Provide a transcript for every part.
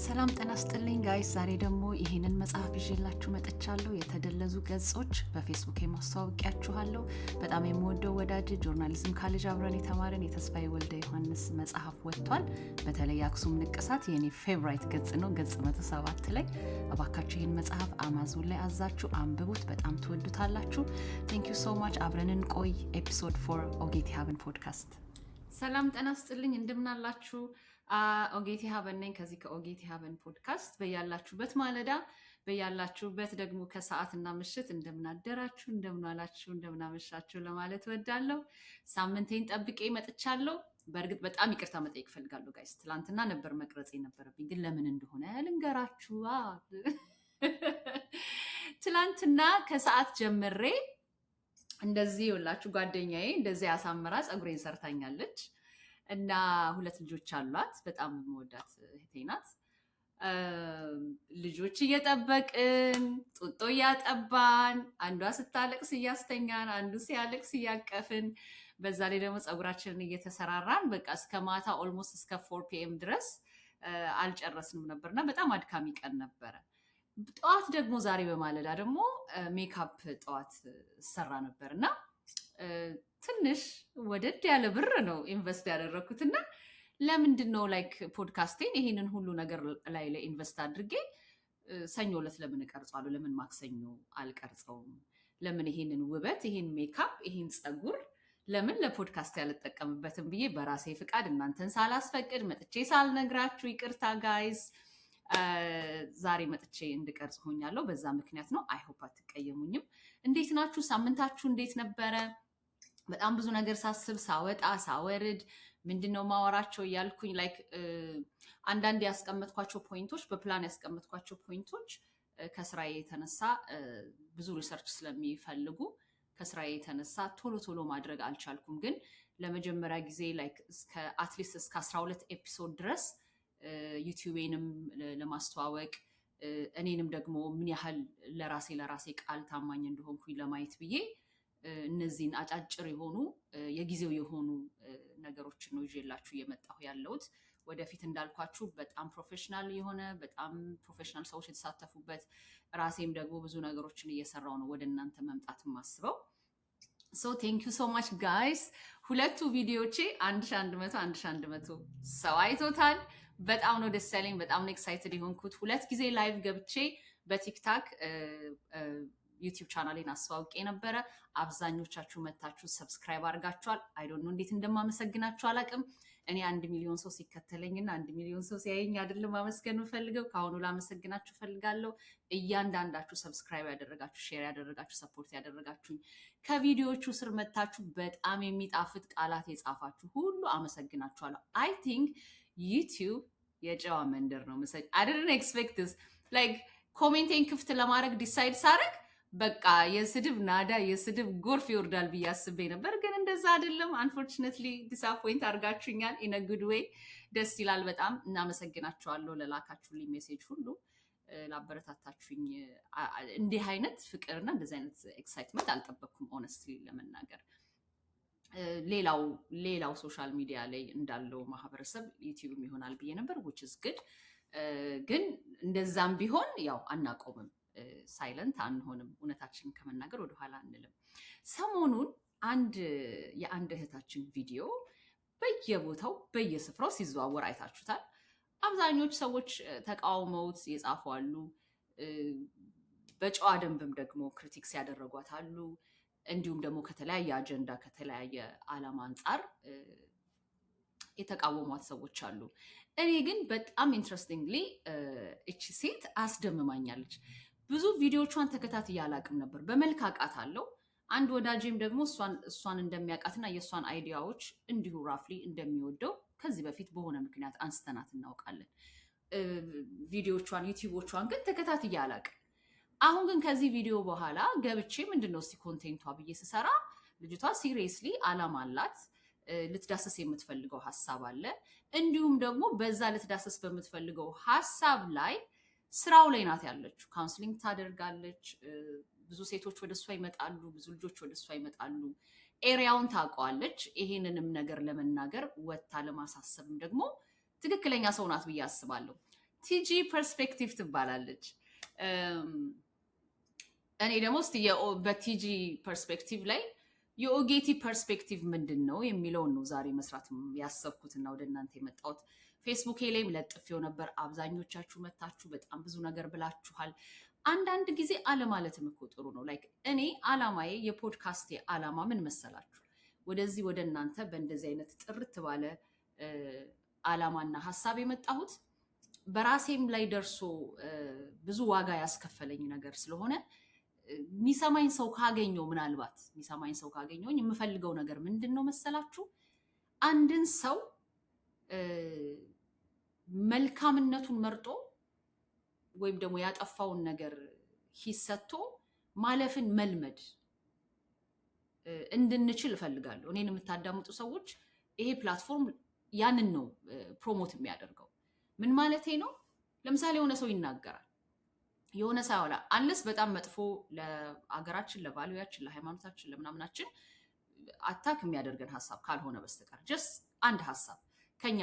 ሰላም ጤና ይስጥልኝ ጋይስ። ዛሬ ደግሞ ይሄንን መጽሐፍ ይዤላችሁ መጥቻለሁ። የተደለዙ ገጾች በፌስቡክ የማስተዋወቂያችኋለሁ። በጣም የምወደው ወዳጅ ጆርናሊዝም ካሌጅ አብረን የተማረን የተስፋዬ ወልደ ዮሐንስ መጽሐፍ ወጥቷል። በተለይ የአክሱም ንቅሳት የኔ ፌቨራይት ገጽ ነው፣ ገጽ 107 ላይ። እባካችሁ ይህን መጽሐፍ አማዞን ላይ አዛችሁ አንብቡት፣ በጣም ትወዱታላችሁ። ቴንክ ዩ ሶ ማች። አብረን እንቆይ። ኤፒሶድ 4 ኦጌቲ ሀብን ፖድካስት። ሰላም ጤና ይስጥልኝ፣ እንደምናላችሁ። ኦጌቲ ሀበን ነኝ ከዚህ ከኦጌቲ ሀበን ፖድካስት። በያላችሁበት ማለዳ፣ በያላችሁበት ደግሞ ከሰዓትና ምሽት እንደምናደራችሁ፣ እንደምናላችሁ፣ እንደምናመሻችሁ ለማለት እወዳለሁ። ሳምንቴን ጠብቄ መጥቻለሁ። በእርግጥ በጣም ይቅርታ መጠየቅ እፈልጋለሁ ጋይስ። ትላንትና ነበር መቅረጽ የነበረብኝ፣ ግን ለምን እንደሆነ ልንገራችሁ። ትላንትና ከሰዓት ጀምሬ እንደዚህ ይኸውላችሁ፣ ጓደኛዬ እንደዚህ አሳምራ ፀጉሬን ሰርታኛለች እና 2 ልጆች አሏት። በጣም የምወዳት እህቴ ናት። ልጆች እየጠበቅን ጡጦ እያጠባን፣ አንዷ ስታለቅስ እያስተኛን፣ አንዱ ሲያለቅስ እያቀፍን፣ በዛ ላይ ደግሞ ፀጉራችንን እየተሰራራን በቃ እስከ ማታ ኦልሞስት እስከ 4 ፒኤም ድረስ አልጨረስንም ነበርና በጣም አድካሚ ቀን ነበረ። ጠዋት ደግሞ ዛሬ በማለዳ ደግሞ ሜካፕ ጠዋት ሰራ ነበር እና ትንሽ ወደድ ያለ ብር ነው ኢንቨስት ያደረኩት እና ለምንድን ነው ላይክ ፖድካስቴን ይሄንን ሁሉ ነገር ላይ ኢንቨስት አድርጌ ሰኞ ዕለት ለምን እቀርጻለሁ? ለምን ማክሰኞ አልቀርጸውም? ለምን ይሄንን ውበት፣ ይሄን ሜካፕ፣ ይሄን ፀጉር ለምን ለፖድካስት ያልጠቀምበትም ብዬ በራሴ ፍቃድ እናንተን ሳላስፈቅድ መጥቼ ሳልነግራችሁ፣ ይቅርታ ጋይስ፣ ዛሬ መጥቼ እንድቀርጽ ሆኛለሁ። በዛ ምክንያት ነው። አይ ሆፕ አትቀየሙኝም። እንዴት ናችሁ? ሳምንታችሁ እንዴት ነበረ? በጣም ብዙ ነገር ሳስብ ሳወጣ ሳወርድ ምንድነው ማወራቸው እያልኩኝ ላይክ አንዳንድ ያስቀመጥኳቸው ፖይንቶች፣ በፕላን ያስቀመጥኳቸው ፖይንቶች ከስራዬ የተነሳ ብዙ ሪሰርች ስለሚፈልጉ ከስራዬ የተነሳ ቶሎ ማድረግ አልቻልኩም። ግን ለመጀመሪያ ጊዜ ላይክ እስከ አትሊስት እስከ 12 ኤፒሶድ ድረስ ዩቲዩቤንም ለማስተዋወቅ እኔንም ደግሞ ምን ያህል ለራሴ ቃል ታማኝ እንደሆንኩኝ ለማየት ብዬ እነዚህን አጫጭር የሆኑ የጊዜው የሆኑ ነገሮችን ነው ይዤላችሁ እየመጣሁ ያለሁት። ወደፊት እንዳልኳችሁ በጣም ፕሮፌሽናል የሆነ በጣም ፕሮፌሽናል ሰዎች የተሳተፉበት፣ ራሴም ደግሞ ብዙ ነገሮችን እየሰራው ነው ወደ እናንተ መምጣት የማስበው። ሶ ቴንክ ዩ ሶ ማች ጋይስ። 2 ቪዲዮቼ 1100 ሰው አይቶታል። በጣም ነው ደስ ያለኝ። በጣም ነው ኤክሳይትድ የሆንኩት። 2 ጊዜ ላይቭ ገብቼ በቲክታክ ዩቲዩብ ቻናሌን አስተዋውቄ ነበረ። አብዛኞቻችሁ መታችሁ ሰብስክራይብ አድርጋችኋል። አይ ዶንት ኖ እንዴት እንደማመሰግናችሁ አላውቅም። እኔ 1 ሚሊዮን ሰው ሲከተለኝና 1 ሚሊዮን ሰው ሲያየኝ አይደለም ማመስገን የምፈልገው፣ ከአሁኑ ላመሰግናችሁ ፈልጋለሁ። እያንዳንዳችሁ ሰብስክራይብ ያደረጋችሁ፣ ሼር ያደረጋችሁ፣ ሰፖርት ያደረጋችሁኝ፣ ከቪዲዮዎቹ ስር መታችሁ በጣም የሚጣፍጥ ቃላት የጻፋችሁ ሁሉ አመሰግናችኋለሁ። አይ ቲንክ ዩቲዩብ የጨዋ መንደር ነው መሰለኝ። I didn't expect this. like ኮሜንቴን ክፍት ለማድረግ ዲሳይድ ሳረግ በቃ የስድብ ናዳ የስድብ ጎርፍ ይወርዳል ብዬ አስቤ ነበር፣ ግን እንደዛ አይደለም። አንፎርቹኔትሊ ዲስአፖይንት አድርጋችሁኛል። ኢን አ ጉድ ዌይ። ደስ ይላል። በጣም እናመሰግናችኋለሁ ለላካችሁልኝ ሜሴጅ ሁሉ፣ ላበረታታችሁኝ። እንዲህ አይነት ፍቅርና እንደዚህ አይነት ኤክሳይትመንት አልጠበቅኩም ኦነስትሊ ለመናገር። ሌላው ሶሻል ሚዲያ ላይ እንዳለው ማህበረሰብ ዩቲዩብም ይሆናል ብዬ ነበር which is good። ግን እንደዛም ቢሆን ያው አናቆምም፣ ሳይለንት አንሆንም። እውነታችንን ከመናገር ወደኋላ አንልም። ሰሞኑን የአንድ እህታችን ቪዲዮ በየቦታው በየስፍራው ሲዘዋወር አይታችሁታል። አብዛኞቹ ሰዎች ተቃውመውት የጻፉ አሉ። በጨዋ ደንብም ደግሞ ክሪቲክስ ያደረጓት አሉ። እንዲሁም ደግሞ ከተለያየ አጀንዳ ከተለያየ ዓላማ አንጻር የተቃወሟት ሰዎች አሉ። እኔ ግን በጣም ኢንትረስቲንግሊ እቺ ሴት አስደምማኛለች። ብዙ ቪዲዮቿን ተከታትዬ አላቅም ነበር። በመልክ አውቃታለሁ። አንድ ወዳጄም ደግሞ እሷን እንደሚያውቃትና የእሷን አይዲያዎች እንዲሁ ራፍሊ እንደሚወደው ከዚህ በፊት በሆነ ምክንያት አንስተናት እናውቃለን። ቪዲዮቿን ዩቲዩቦቿን ግን ተከታትዬ አላቅም። አሁን ግን ከዚህ ቪዲዮ በኋላ ገብቼ ምንድነው እስቲ ኮንቴንቷ ብዬ ስሰራ ልጅቷ ሲሪየስሊ ዓላማ አላት። ልትዳሰስ የምትፈልገው ሀሳብ አለ። እንዲሁም ደግሞ በዛ ልትዳሰስ በምትፈልገው ሀሳብ ላይ ስራው ላይ ናት ያለችው። ካውንስሊንግ ታደርጋለች። ብዙ ሴቶች ወደ እሷ ይመጣሉ፣ ብዙ ልጆች ወደ እሷ ይመጣሉ። ኤሪያውን ታውቀዋለች። ይሄንንም ነገር ለመናገር ወታ ለማሳሰብም ደግሞ ትክክለኛ ሰው ናት ብዬ አስባለሁ። ቲጂ ፐርስፔክቲቭ ትባላለች። እኔ ደግሞ እስቲ በቲጂ ፐርስፔክቲቭ ላይ የኦጌቲ ፐርስፔክቲቭ ምንድን ነው የሚለውን ነው ዛሬ መስራት ያሰብኩትና ወደ እናንተ የመጣሁት። ፌስቡክ ላይም ለጥፌው ነበር። አብዛኞቻችሁ መታችሁ በጣም ብዙ ነገር ብላችኋል። አንዳንድ ጊዜ አለማለትም እኮ ጥሩ ነው። ላይክ እኔ አላማዬ የፖድካስቴ አላማ ምን መሰላችሁ? ወደዚህ ወደ እናንተ በእንደዚህ አይነት ጥርት ባለ አላማና ሀሳብ የመጣሁት በራሴም ላይ ደርሶ ብዙ ዋጋ ያስከፈለኝ ነገር ስለሆነ የሚሰማኝ ሰው ካገኘው ምናልባት የሚሰማኝ ሰው ካገኘው የምፈልገው ነገር ምንድን ነው መሰላችሁ? አንድን ሰው መልካምነቱን መርጦ ወይም ደግሞ ያጠፋውን ነገር ሂሰቶ ማለፍን መልመድ እንድንችል እፈልጋለሁ። እኔን የምታዳምጡ ሰዎች ይሄ ፕላትፎርም ያንን ነው ፕሮሞት የሚያደርገው። ምን ማለቴ ነው? ለምሳሌ የሆነ ሰው ይናገራል፣ የሆነ ሳይሆን አንለስ በጣም መጥፎ ለአገራችን፣ ለቫልዩያችን፣ ለሃይማኖታችን፣ ለምናምናችን አታክ የሚያደርገን ሀሳብ ካልሆነ በስተቀር ጀስት አንድ ሀሳብ ከኛ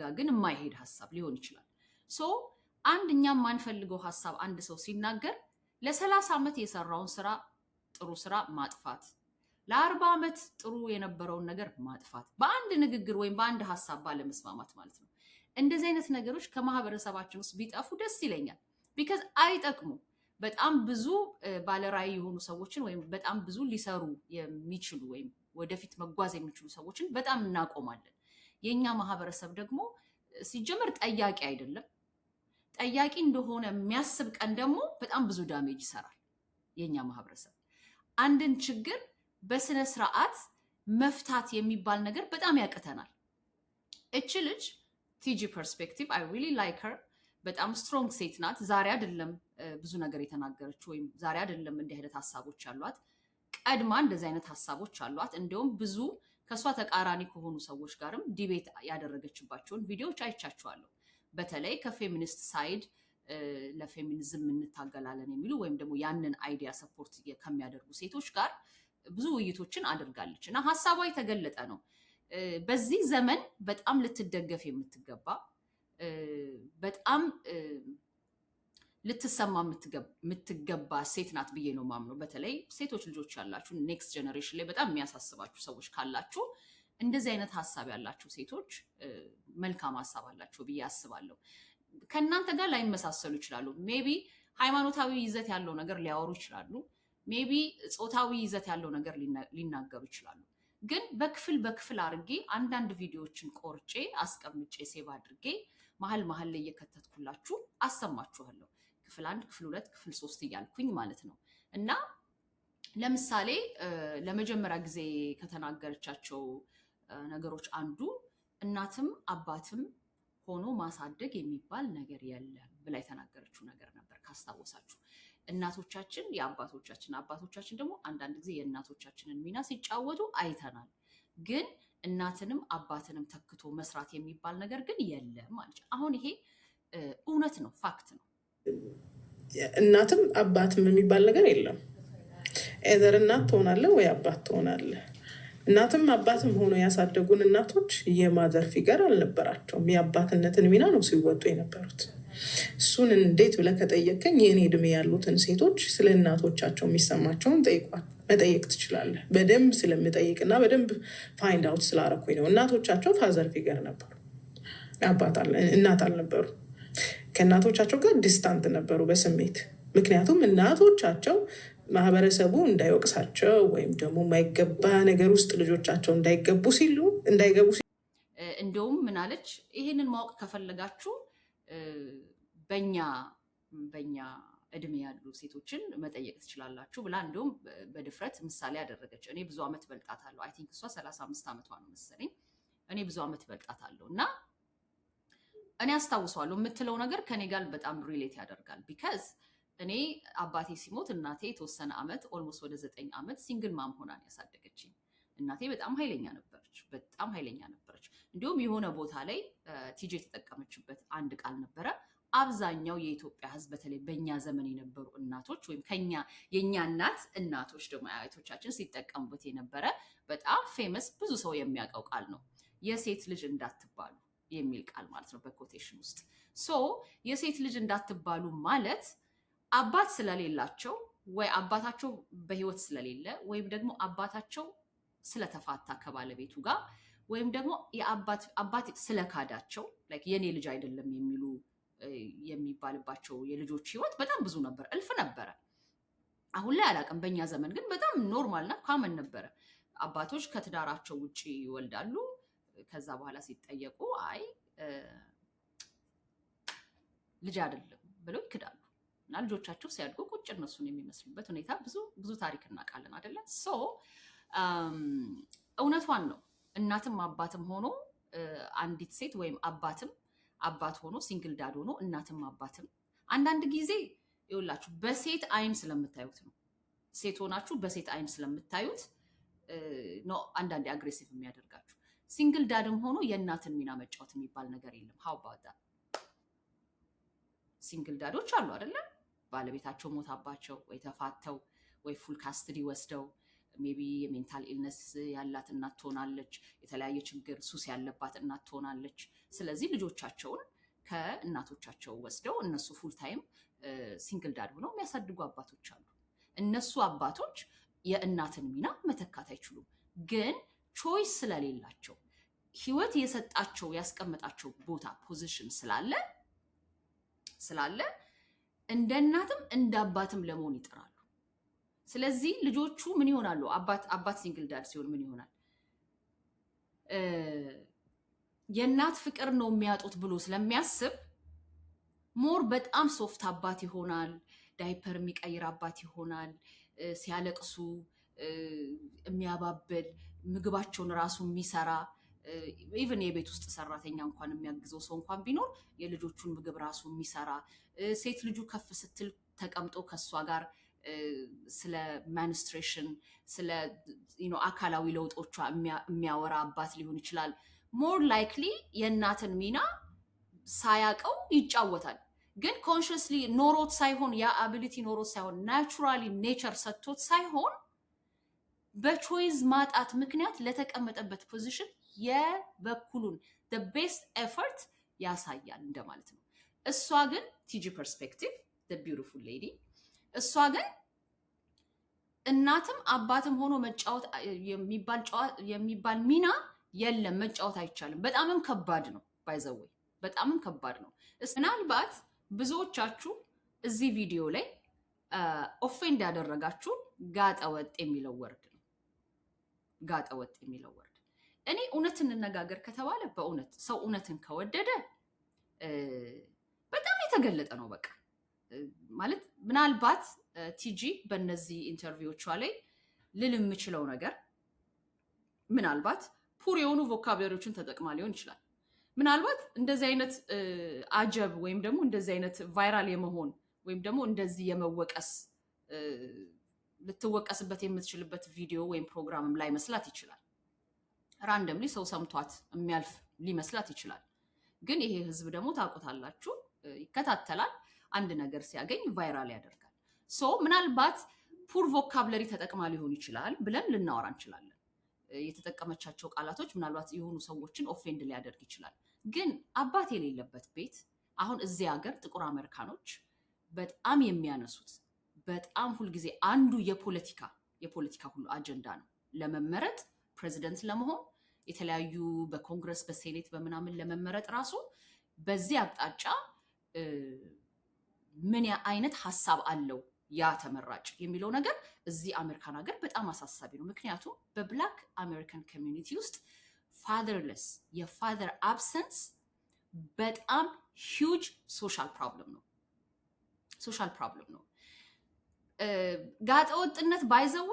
ጋር ግን የማይሄድ ሀሳብ ሊሆን ይችላል። ሶ አንድ እኛም ማንፈልገው ሀሳብ አንድ ሰው ሲናገር ለ30 ዓመት የሰራውን ስራ ጥሩ ስራ ማጥፋት፣ ለ40 ዓመት ጥሩ የነበረውን ነገር ማጥፋት በአንድ ንግግር ወይም በአንድ ሀሳብ ባለመስማማት ማለት ነው። እንደዚህ አይነት ነገሮች ከማህበረሰባችን ውስጥ ቢጠፉ ደስ ይለኛል። ቢካዝ አይጠቅሙ። በጣም ብዙ ባለራዕይ የሆኑ ሰዎችን ወይም በጣም ብዙ ሊሰሩ የሚችሉ ወይም ወደፊት መጓዝ የሚችሉ ሰዎችን በጣም እናቆማለን። የኛ ማህበረሰብ ደግሞ ሲጀመር ጠያቂ አይደለም። ጠያቂ እንደሆነ የሚያስብ ቀን ደግሞ በጣም ብዙ ዳሜጅ ይሰራል። የኛ ማህበረሰብ አንድን ችግር በስነ ስርዓት መፍታት የሚባል ነገር በጣም ያቅተናል። እች ልጅ ቲጂ ፐርስፔክቲቭ አይ ሪሊ ላይክ ሄር። በጣም ስትሮንግ ሴት ናት። ዛሬ አይደለም ብዙ ነገር የተናገረችው ወይም ዛሬ አይደለም እንዲህ አይነት ሀሳቦች አሏት። ቀድማ እንደዚህ አይነት ሀሳቦች አሏት። እንዲሁም ብዙ ከእሷ ተቃራኒ ከሆኑ ሰዎች ጋርም ዲቤት ያደረገችባቸውን ቪዲዮዎች አይቻቸዋለሁ። በተለይ ከፌሚኒስት ሳይድ ለፌሚኒዝም እንታገላለን የሚሉ ወይም ደግሞ ያንን አይዲያ ሰፖርት ከሚያደርጉ ሴቶች ጋር ብዙ ውይይቶችን አድርጋለች እና ሀሳቧ የተገለጠ ነው። በዚህ ዘመን በጣም ልትደገፍ የምትገባ በጣም ልትሰማ የምትገባ ሴት ናት ብዬ ነው ማምነው። በተለይ ሴቶች ልጆች ያላችሁ ኔክስት ጀነሬሽን ላይ በጣም የሚያሳስባችሁ ሰዎች ካላችሁ እንደዚህ አይነት ሀሳብ ያላችሁ ሴቶች መልካም ሀሳብ አላቸው ብዬ አስባለሁ። ከእናንተ ጋር ላይመሳሰሉ ይችላሉ። ሜቢ ሃይማኖታዊ ይዘት ያለው ነገር ሊያወሩ ይችላሉ። ሜቢ ጾታዊ ይዘት ያለው ነገር ሊናገሩ ይችላሉ። ግን በክፍል አድርጌ አንዳንድ ቪዲዮዎችን ቆርጬ አስቀምጬ ሴቭ አድርጌ መሀል ላይ እየከተትኩላችሁ አሰማችኋለሁ። ክፍል 1፣ ክፍል 2፣ ክፍል 3 እያልኩኝ ማለት ነው። እና ለምሳሌ ለመጀመሪያ ጊዜ ከተናገረቻቸው ነገሮች አንዱ እናትም አባትም ሆኖ ማሳደግ የሚባል ነገር የለም ብላ የተናገረችው ነገር ነበር ካስታወሳችሁ። እናቶቻችን የአባቶቻችን አባቶቻችን ደግሞ አንዳንድ ጊዜ የእናቶቻችንን ሚና ሲጫወቱ አይተናል። ግን እናትንም አባትንም ተክቶ መስራት የሚባል ነገር ግን የለም ማለት ነው። አሁን ይሄ እውነት ነው፣ ፋክት ነው። እናትም አባትም የሚባል ነገር የለም። ኤዘር እናት ትሆናለህ ወይ አባት ትሆናለህ። እናትም አባትም ሆኖ ያሳደጉን እናቶች የማዘር ፊገር አልነበራቸውም። የአባትነትን ሚና ነው ሲወጡ የነበሩት። እሱን እንዴት ብለህ ከጠየቀኝ የእኔ እድሜ ያሉትን ሴቶች ስለ እናቶቻቸው የሚሰማቸውን መጠየቅ ትችላለህ። በደንብ ስለምጠይቅና በደንብ ፋይንድ አውት ስላረኩኝ ነው። እናቶቻቸው ፋዘር ፊገር ነበሩ፣ እናት አልነበሩ። ከእናቶቻቸው ጋር ዲስታንት ነበሩ በስሜት። ምክንያቱም እናቶቻቸው ማህበረሰቡ እንዳይወቅሳቸው ወይም ደግሞ የማይገባ ነገር ውስጥ ልጆቻቸው እንዳይገቡ እንደውም ምናለች፣ ይህንን ማወቅ ከፈለጋችሁ በኛ እድሜ ያሉ ሴቶችን መጠየቅ ትችላላችሁ ብላ እንደውም በድፍረት ምሳሌ ያደረገች። እኔ ብዙ ዓመት በልጣታለሁ። አይ ቲንክ እሷ 35 ዓመቷ ነው መሰለኝ። እኔ ብዙ ዓመት በልጣታለሁ እና እኔ አስታውሰዋለሁ የምትለው ነገር ከኔ ጋር በጣም ሪሌት ያደርጋል። ቢካዝ እኔ አባቴ ሲሞት እናቴ የተወሰነ ዓመት ኦልሞስት ወደ 9 ዓመት ሲንግል ማም ሆናን ያሳደገችኝ። እናቴ በጣም ኃይለኛ ነበረች። እንዲሁም የሆነ ቦታ ላይ ቲጂ የተጠቀመችበት አንድ ቃል ነበረ። አብዛኛው የኢትዮጵያ ሕዝብ በተለይ በእኛ ዘመን የነበሩ እናቶች ወይም የእኛ እናቶች ደግሞ አያቶቻችን ሲጠቀሙበት የነበረ በጣም ፌመስ ብዙ ሰው የሚያውቀው ቃል ነው። የሴት ልጅ እንዳትባሉ የሚል ቃል ማለት ነው በኮቴሽን ውስጥ። ሶ የሴት ልጅ እንዳትባሉ ማለት አባት ስለሌላቸው ወይ አባታቸው በህይወት ስለሌለ ወይም ደግሞ አባታቸው ስለተፋታ ከባለቤቱ ጋር ወይም ደግሞ አባት ስለካዳቸው ላይክ የኔ ልጅ አይደለም የሚሉ የሚባልባቸው የልጆች ህይወት በጣም ብዙ ነበር፣ እልፍ ነበረ። አሁን ላይ አላውቅም፣ በእኛ ዘመን ግን በጣም ኖርማልና ካመን ነበረ። አባቶች ከትዳራቸው ውጪ ይወልዳሉ። ከዛ በኋላ ሲጠየቁ አይ ልጅ አይደለም ብለው ይክዳሉ እና ልጆቻቸው ሲያድጉ ቁጭ እነሱን የሚመስሉበት ሁኔታ ብዙ ታሪክ እናውቃለን አይደለ? ሶ እውነቷን ነው። እናትም አባትም ሆኖ አንዲት ሴት ወይም አባት ሆኖ ሲንግል ዳድ ሆኖ እናትም አባትም አንዳንድ ጊዜ ይኸውላችሁ በሴት አይን ስለምታዩት ነው። ሴት ሆናችሁ በሴት አይን ስለምታዩት ነው አንዳንዴ አግሬሲቭ የሚያደርጋችሁ። ሲንግል ዳድም ሆኖ የእናትን ሚና መጫወት የሚባል ነገር የለም። ሀው ባዳ ሲንግል ዳዶች አሉ አይደለም? ባለቤታቸው ሞታባቸው ወይ ተፋተው ወይ ፉል ካስትዲ ወስደው ሜቢ የሜንታል ኢልነስ ያላት እናት ትሆናለች። የተለያየ ችግር ሱስ ያለባት እናት ትሆናለች። ስለዚህ ልጆቻቸውን ከእናቶቻቸው ወስደው እነሱ ፉል ታይም ሲንግል ዳድ ሆነው የሚያሳድጉ አባቶች አሉ። እነሱ አባቶች የእናትን ሚና መተካት አይችሉም። ግን ቾይስ ስለሌላቸው ህይወት የሰጣቸው ያስቀመጣቸው ቦታ ፖዚሽን ስላለ እንደ እናትም እንደ አባትም ለመሆን ይጥራሉ። ስለዚህ ልጆቹ ምን ይሆናሉ? አባት ሲንግል ዳድ ሲሆን ምን ይሆናል? የእናት ፍቅር ነው የሚያጡት ብሎ ስለሚያስብ ሞር በጣም ሶፍት አባት ይሆናል። ዳይፐር የሚቀይር አባት ይሆናል። ሲያለቅሱ የሚያባብል፣ ምግባቸውን ራሱ የሚሰራ፣ ኢቨን የቤት ውስጥ ሰራተኛ እንኳን የሚያግዘው ሰው እንኳን ቢኖር የልጆቹን ምግብ ራሱ የሚሰራ፣ ሴት ልጁ ከፍ ስትል ተቀምጦ ከሷ ጋር ስለ ማንስትሬሽን ስለ አካላዊ ለውጦቿ የሚያወራ አባት ሊሆን ይችላል። ሞር ላይክሊ የእናትን ሚና ሳያቀው ይጫወታል። ግን ኮንሽስሊ ኖሮት ሳይሆን ያ አቢሊቲ ኖሮት ሳይሆን ናቹራሊ ኔቸር ሰጥቶት ሳይሆን በቾይዝ ማጣት ምክንያት ለተቀመጠበት ፖዚሽን የበኩሉን the best effort ያሳያል እንደማለት ነው። እሷ ግን ቲጂ ፐርስፔክቲቭ the beautiful lady እሷ ግን እናትም አባትም ሆኖ መጫወት የሚባል ሚና የለም፣ መጫወት አይቻልም። በጣምም ከባድ ነው። ባይዘወይ በጣምም ከባድ ነው። ምናልባት ብዙዎቻችሁ እዚህ ቪዲዮ ላይ ኦፌንድ ያደረጋችሁ ጋጠወጥ የሚለው ወርድ ነው። ጋጠወጥ የሚለው ወርድ እኔ እውነት እንነጋገር ከተባለ በእውነት ሰው እውነትን ከወደደ በጣም የተገለጠ ነው። በቃ ማለት ምናልባት ቲጂ በእነዚህ ኢንተርቪዎቿ ላይ ልል የምችለው ነገር ምናልባት ፑር የሆኑ ቮካብለሪዎችን ተጠቅማ ሊሆን ይችላል። ምናልባት እንደዚህ አይነት አጀብ ወይም ደግሞ እንደዚህ አይነት ቫይራል የመሆን ወይም ደግሞ እንደዚህ የመወቀስ ልትወቀስበት የምትችልበት ቪዲዮ ወይም ፕሮግራምም ላይ መስላት ይችላል። ራንደምሊ ሰው ሰምቷት የሚያልፍ ሊመስላት ይችላል። ግን ይሄ ህዝብ ደግሞ ታውቁታላችሁ፣ ይከታተላል። አንድ ነገር ሲያገኝ ቫይራል ያደርጋል። ሶ ምናልባት ፑር ቮካብለሪ ተጠቅማ ሊሆን ይችላል ብለን ልናወራ እንችላለን። የተጠቀመቻቸው ቃላቶች ምናልባት የሆኑ ሰዎችን ኦፌንድ ሊያደርግ ይችላል። ግን አባት የሌለበት ቤት አሁን እዚህ ሀገር ጥቁር አሜሪካኖች በጣም የሚያነሱት በጣም ሁልጊዜ አንዱ የፖለቲካ ሁሉ አጀንዳ ነው። ለመመረጥ ፕሬዚደንት ለመሆን የተለያዩ በኮንግረስ በሴኔት በምናምን ለመመረጥ ራሱ በዚህ አቅጣጫ ምን አይነት ሀሳብ አለው ያ ተመራጭ የሚለው ነገር እዚህ አሜሪካን ሀገር በጣም አሳሳቢ ነው። ምክንያቱም በብላክ አሜሪካን ኮሚዩኒቲ ውስጥ ፋዘርለስ የፋዘር አብሰንስ በጣም ሂውጅ ሶሻል ፕሮብለም ነው። ጋጠወጥነት ባይዘዌ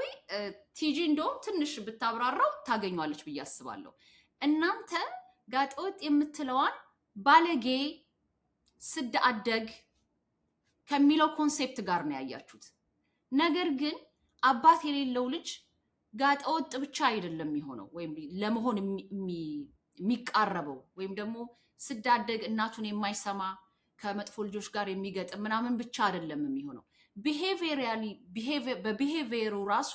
ቲጂ እንደውም ትንሽ ብታብራራው ታገኟለች ብዬ አስባለሁ። እናንተ ጋጠወጥ የምትለዋን ባለጌ ስድ አደግ ከሚለው ኮንሴፕት ጋር ነው ያያችሁት። ነገር ግን አባት የሌለው ልጅ ጋጠወጥ ብቻ አይደለም የሚሆነው ወይም ለመሆን የሚቃረበው ወይም ደግሞ ስድ አደግ እናቱን የማይሰማ ከመጥፎ ልጆች ጋር የሚገጥም ምናምን ብቻ አይደለም የሚሆነው። በቢሄቪየሩ ራሱ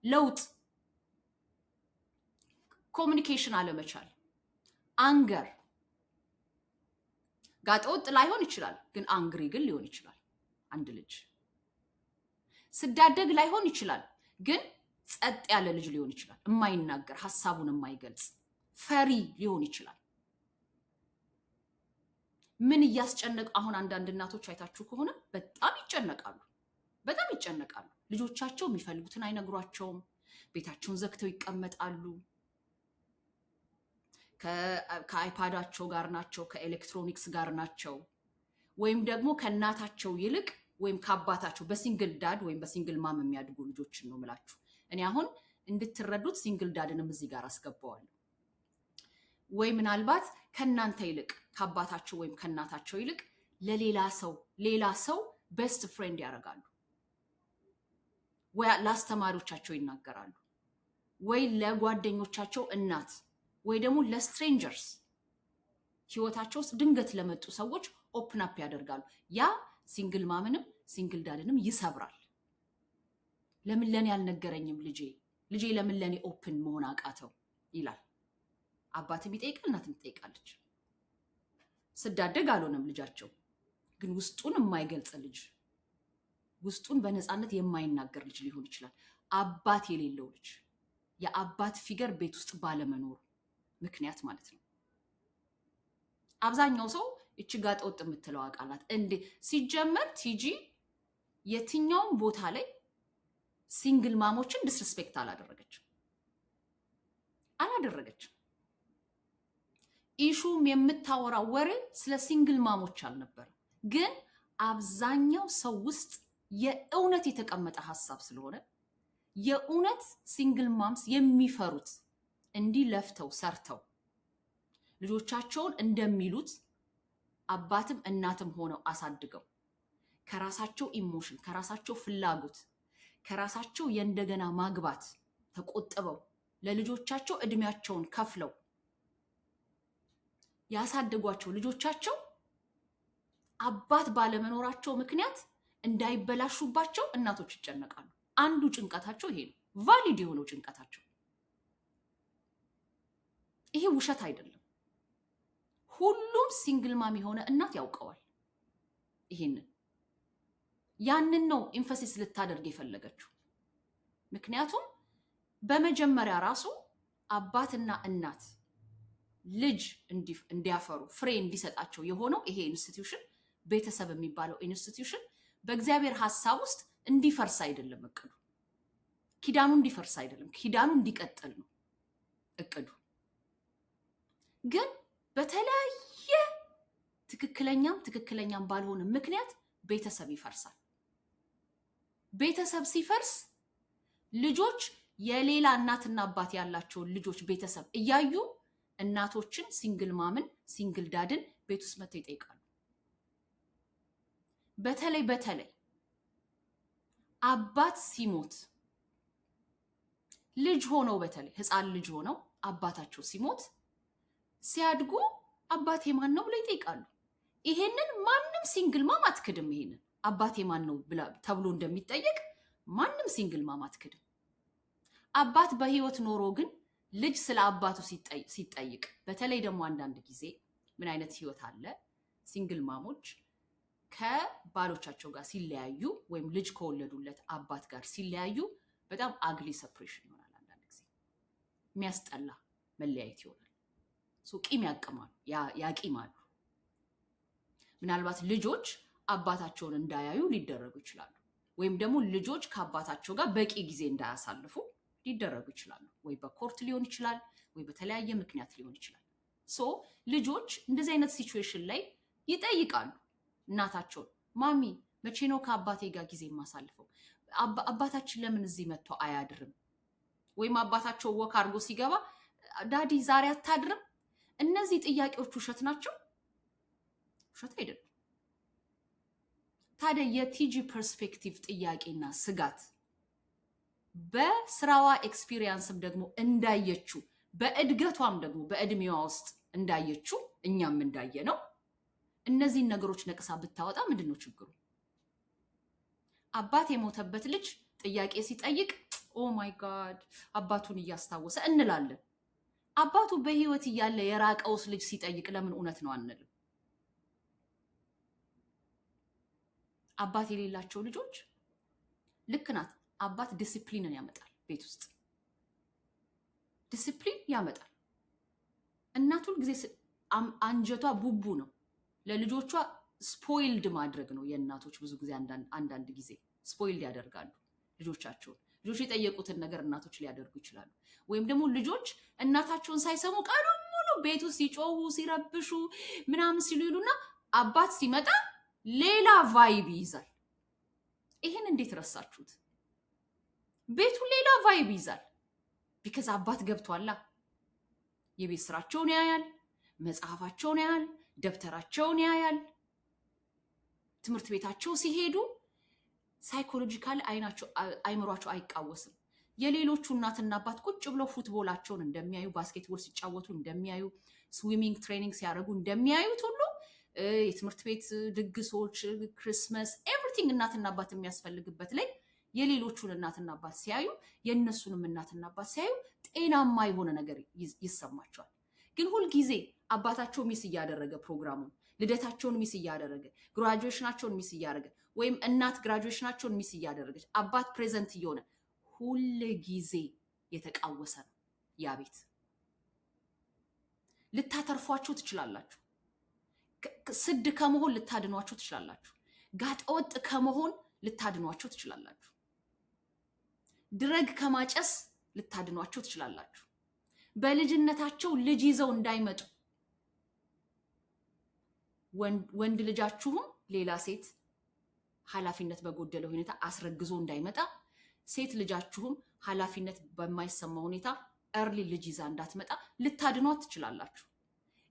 ለውጥ፣ ኮሚኒኬሽን አለመቻል፣ አንገር፣ ጋጠወጥ ላይሆን ይችላል፣ ግን አንግሪ ግን ሊሆን ይችላል። አንድ ልጅ ስዳደግ ላይሆን ይችላል፣ ግን ጸጥ ያለ ልጅ ሊሆን ይችላል። የማይናገር ሐሳቡን የማይገልጽ ፈሪ ሊሆን ይችላል። ምን እያስጨነቅ አሁን አንዳንድ እናቶች አይታችሁ ከሆነ በጣም ይጨነቃሉ። በጣም ይጨነቃሉ። ልጆቻቸው የሚፈልጉትን አይነግሯቸውም። ቤታቸውን ዘግተው ይቀመጣሉ። ከአይፓዳቸው ጋር ናቸው፣ ከኤሌክትሮኒክስ ጋር ናቸው። ወይም ደግሞ ከእናታቸው ይልቅ ወይም ከአባታቸው በሲንግል ዳድ ወይም በሲንግል ማም የሚያድጉ ልጆችን ነው የምላችሁ። እኔ አሁን እንድትረዱት ሲንግል ዳድንም እዚህ ጋር አስገባዋለሁ። ወይ ምናልባት ከእናንተ ይልቅ ከአባታቸው ወይም ከእናታቸው ይልቅ ሌላ ሰው ቤስት ፍሬንድ ያደርጋሉ። ወይ ለአስተማሪዎቻቸው ይናገራሉ፣ ወይ ለጓደኞቻቸው እናት፣ ወይ ደግሞ ለስትሬንጀርስ ህይወታቸው ውስጥ ድንገት ለመጡ ሰዎች ኦፕን አፕ ያደርጋሉ። ያ ሲንግል ማምንም ሲንግል ዳድንም ይሰብራል። ለምን ለኔ ያልነገረኝም ልጄ ለምን ለኔ ኦፕን መሆን አቃተው ይላል። አባትም ይጠይቃል፣ እናትም ትጠይቃለች። ስዳደግ አልሆነም ልጃቸው፣ ግን ውስጡን የማይገልጽ ልጅ፣ ውስጡን በነፃነት የማይናገር ልጅ ሊሆን ይችላል። አባት የሌለው ልጅ፣ የአባት ፊገር ቤት ውስጥ ባለመኖሩ ምክንያት ማለት ነው። አብዛኛው ሰው እቺ ጋጠወጥ የምትለው አቃላት እንዴ ሲጀመር ቲጂ የትኛውም ቦታ ላይ ሲንግል ማሞችን ዲስሪስፔክት አላደረገችም። ኢሹም የምታወራው ወሬ ስለ ሲንግል ማሞች አልነበረም። ግን አብዛኛው ሰው ውስጥ የእውነት የተቀመጠ ሐሳብ ስለሆነ የእውነት ሲንግል ማምስ የሚፈሩት እንዲህ ለፍተው ሰርተው ልጆቻቸውን እንደሚሉት አባትም እናትም ሆነው አሳድገው ከራሳቸው ኢሞሽን፣ ከራሳቸው ፍላጎት፣ ከራሳቸው የእንደገና ማግባት ተቆጥበው ለልጆቻቸው እድሜያቸውን ከፍለው ያሳደጓቸው ልጆቻቸው አባት ባለመኖራቸው ምክንያት እንዳይበላሹባቸው እናቶች ይጨነቃሉ። አንዱ ጭንቀታቸው ይሄ ነው፣ ቫሊድ የሆነው ጭንቀታቸው። ይሄ ውሸት አይደለም። ሁሉም ሲንግል ማም የሆነ እናት ያውቀዋል ይሄንን። ያንን ነው ኢንፈሲስ ልታደርግ የፈለገችው። ምክንያቱም በመጀመሪያ ራሱ አባትና እናት ልጅ እንዲያፈሩ ፍሬ እንዲሰጣቸው የሆነው ይሄ ኢንስቲትዩሽን፣ ቤተሰብ የሚባለው ኢንስቲትዩሽን በእግዚአብሔር ሐሳብ ውስጥ እንዲፈርስ አይደለም እቅዱ። ኪዳኑ እንዲፈርስ አይደለም፣ ኪዳኑ እንዲቀጥል ነው እቅዱ። ግን በተለያየ ትክክለኛም ባልሆነ ምክንያት ቤተሰብ ይፈርሳል። ቤተሰብ ሲፈርስ ልጆች የሌላ እናትና አባት ያላቸውን ልጆች ቤተሰብ እያዩ እናቶችን ሲንግል ማምን ሲንግል ዳድን ቤት ውስጥ መጥተው ይጠይቃሉ። በተለይ አባት ሲሞት ልጅ ሆነው በተለይ ህፃን ልጅ ሆነው አባታቸው ሲሞት ሲያድጉ አባቴ ማን ነው ብለው ይጠይቃሉ። ይሄንን ማንም ሲንግል ማም አትክድም። ይሄንን አባቴ ማን ነው ተብሎ እንደሚጠየቅ ማንም ሲንግል ማም አትክድም። አባት በህይወት ኖሮ ግን ልጅ ስለ አባቱ ሲጠይቅ፣ በተለይ ደግሞ አንዳንድ ጊዜ ምን አይነት ህይወት አለ፣ ሲንግል ማሞች ከባሎቻቸው ጋር ሲለያዩ ወይም ልጅ ከወለዱለት አባት ጋር ሲለያዩ በጣም አግሊ ሰፕሬሽን ይሆናል። አንዳንድ ጊዜ የሚያስጠላ መለያየት ይሆናል። ቂም ያቂማሉ። ምናልባት ልጆች አባታቸውን እንዳያዩ ሊደረጉ ይችላሉ። ወይም ደግሞ ልጆች ከአባታቸው ጋር በቂ ጊዜ እንዳያሳልፉ ሊደረጉ ይችላሉ። ወይ በኮርት ሊሆን ይችላል፣ ወይ በተለያየ ምክንያት ሊሆን ይችላል። ልጆች እንደዚህ አይነት ሲቹዌሽን ላይ ይጠይቃሉ እናታቸውን፣ ማሚ መቼ ነው ከአባቴ ጋር ጊዜ የማሳልፈው? አባታችን ለምን እዚህ መጥቶ አያድርም? ወይም አባታቸው ወክ አድርጎ ሲገባ ዳዲ ዛሬ አታድርም? እነዚህ ጥያቄዎች ውሸት ናቸው? ውሸት አይደለም። ታዲያ የቲጂ ፐርስፔክቲቭ ጥያቄና ስጋት በስራዋ ኤክስፒሪየንስም ደግሞ እንዳየችው በእድገቷም ደግሞ በእድሜዋ ውስጥ እንዳየችው እኛም እንዳየ ነው እነዚህን ነገሮች ነቅሳ ብታወጣ ምንድን ነው ችግሩ? አባት የሞተበት ልጅ ጥያቄ ሲጠይቅ ኦ ማይ ጋድ አባቱን እያስታወሰ እንላለን። አባቱ በህይወት እያለ የራቀውስ ልጅ ሲጠይቅ ለምን እውነት ነው አንልም? አባት የሌላቸው ልጆች ልክ ናት። አባት ዲሲፕሊንን ያመጣል፣ ቤት ውስጥ ዲሲፕሊን ያመጣል። እናት ሁል ጊዜ አንጀቷ ቡቡ ነው። ለልጆቿ ስፖይልድ ማድረግ ነው የእናቶች ብዙ ጊዜ አንዳንድ ጊዜ ስፖይልድ ያደርጋሉ ልጆቻቸውን። ልጆች የጠየቁትን ነገር እናቶች ሊያደርጉ ይችላሉ። ወይም ደግሞ ልጆች እናታቸውን ሳይሰሙ ቀኑን ሙሉ ቤት ውስጥ ሲጮሁ ሲረብሹ ምናምን ሲሉ ይሉና አባት ሲመጣ ሌላ ቫይብ ይይዛል። ይህን እንዴት ረሳችሁት? ቤቱ ሌላ ቫይብ ይይዛል። ቢከዝ አባት ገብቷላ። የቤት ስራቸውን ያያል፣ መጽሐፋቸውን ያያል፣ ደብተራቸውን ያያል። ትምህርት ቤታቸው ሲሄዱ ሳይኮሎጂካል አይምሯቸው አይቃወስም። የሌሎቹ እናትና አባት ቁጭ ብለው ፉትቦላቸውን እንደሚያዩ፣ ባስኬትቦል ሲጫወቱ እንደሚያዩ፣ ስዊሚንግ ትሬኒንግ ሲያደርጉ እንደሚያዩት ሁሉ የትምህርት ቤት ድግሶች፣ ክሪስመስ፣ ኤቭሪቲንግ እናትና አባት የሚያስፈልግበት ላይ የሌሎቹን እናትና አባት ሲያዩ፣ የእነሱንም እናትና አባት ሲያዩ ጤናማ የሆነ ነገር ይሰማቸዋል። ግን ሁልጊዜ አባታቸው ሚስ እያደረገ ፕሮግራሙን፣ ልደታቸውን ሚስ እያደረገ፣ ግራጁዌሽናቸውን ሚስ እያደረገ፣ ወይም እናት ግራጁዌሽናቸውን ሚስ እያደረገች አባት ፕሬዘንት እየሆነ ሁል ጊዜ የተቃወሰ ነው ያ ቤት። ልታተርፏቸው ትችላላችሁ። ስድ ከመሆን ልታድኗቸው ትችላላችሁ። ጋጠወጥ ከመሆን ልታድኗቸው ትችላላችሁ። ድረግ ከማጨስ ልታድኗቸው ትችላላችሁ። በልጅነታቸው ልጅ ይዘው እንዳይመጡ ወንድ ልጃችሁም ሌላ ሴት ኃላፊነት በጎደለው ሁኔታ አስረግዞ እንዳይመጣ፣ ሴት ልጃችሁም ኃላፊነት በማይሰማ ሁኔታ እርሊ ልጅ ይዛ እንዳትመጣ ልታድኗት ትችላላችሁ።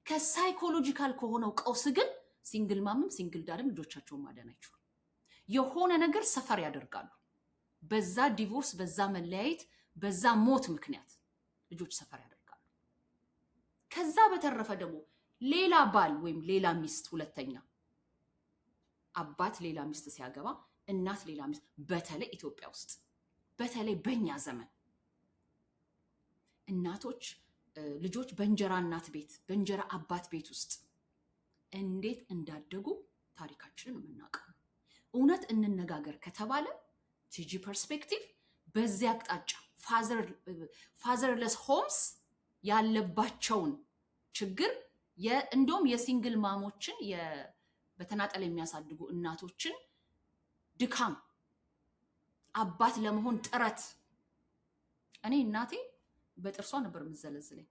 ከሳይኮሎጂካል ከሆነው ቀውስ ግን ሲንግል ማምም ሲንግል ዳድም ልጆቻቸውን ማዳን አይችሉም። የሆነ ነገር ሰፈር ያደርጋሉ። በዛ ዲቮርስ፣ በዛ መለያየት፣ በዛ ሞት ምክንያት ልጆች ሰፈር ያደርጋሉ። ከዛ በተረፈ ደግሞ ሌላ ባል ወይም ሌላ ሚስት፣ ሁለተኛ አባት ሌላ ሚስት ሲያገባ፣ እናት ሌላ ሚስት፣ በተለይ ኢትዮጵያ ውስጥ በተለይ በእኛ ዘመን እናቶች ልጆች በእንጀራ እናት ቤት በእንጀራ አባት ቤት ውስጥ እንዴት እንዳደጉ ታሪካችንን የምናውቀው። እውነት እንነጋገር ከተባለ ቲጂ ፐርስፔክቲቭ በዚህ አቅጣጫ ፋዘርለስ ሆምስ ያለባቸውን ችግር እንደውም የሲንግል ማሞችን በተናጠል የሚያሳድጉ እናቶችን ድካም፣ አባት ለመሆን ጥረት። እኔ እናቴ በጥርሷ ነበር የምዘለዝለኝ።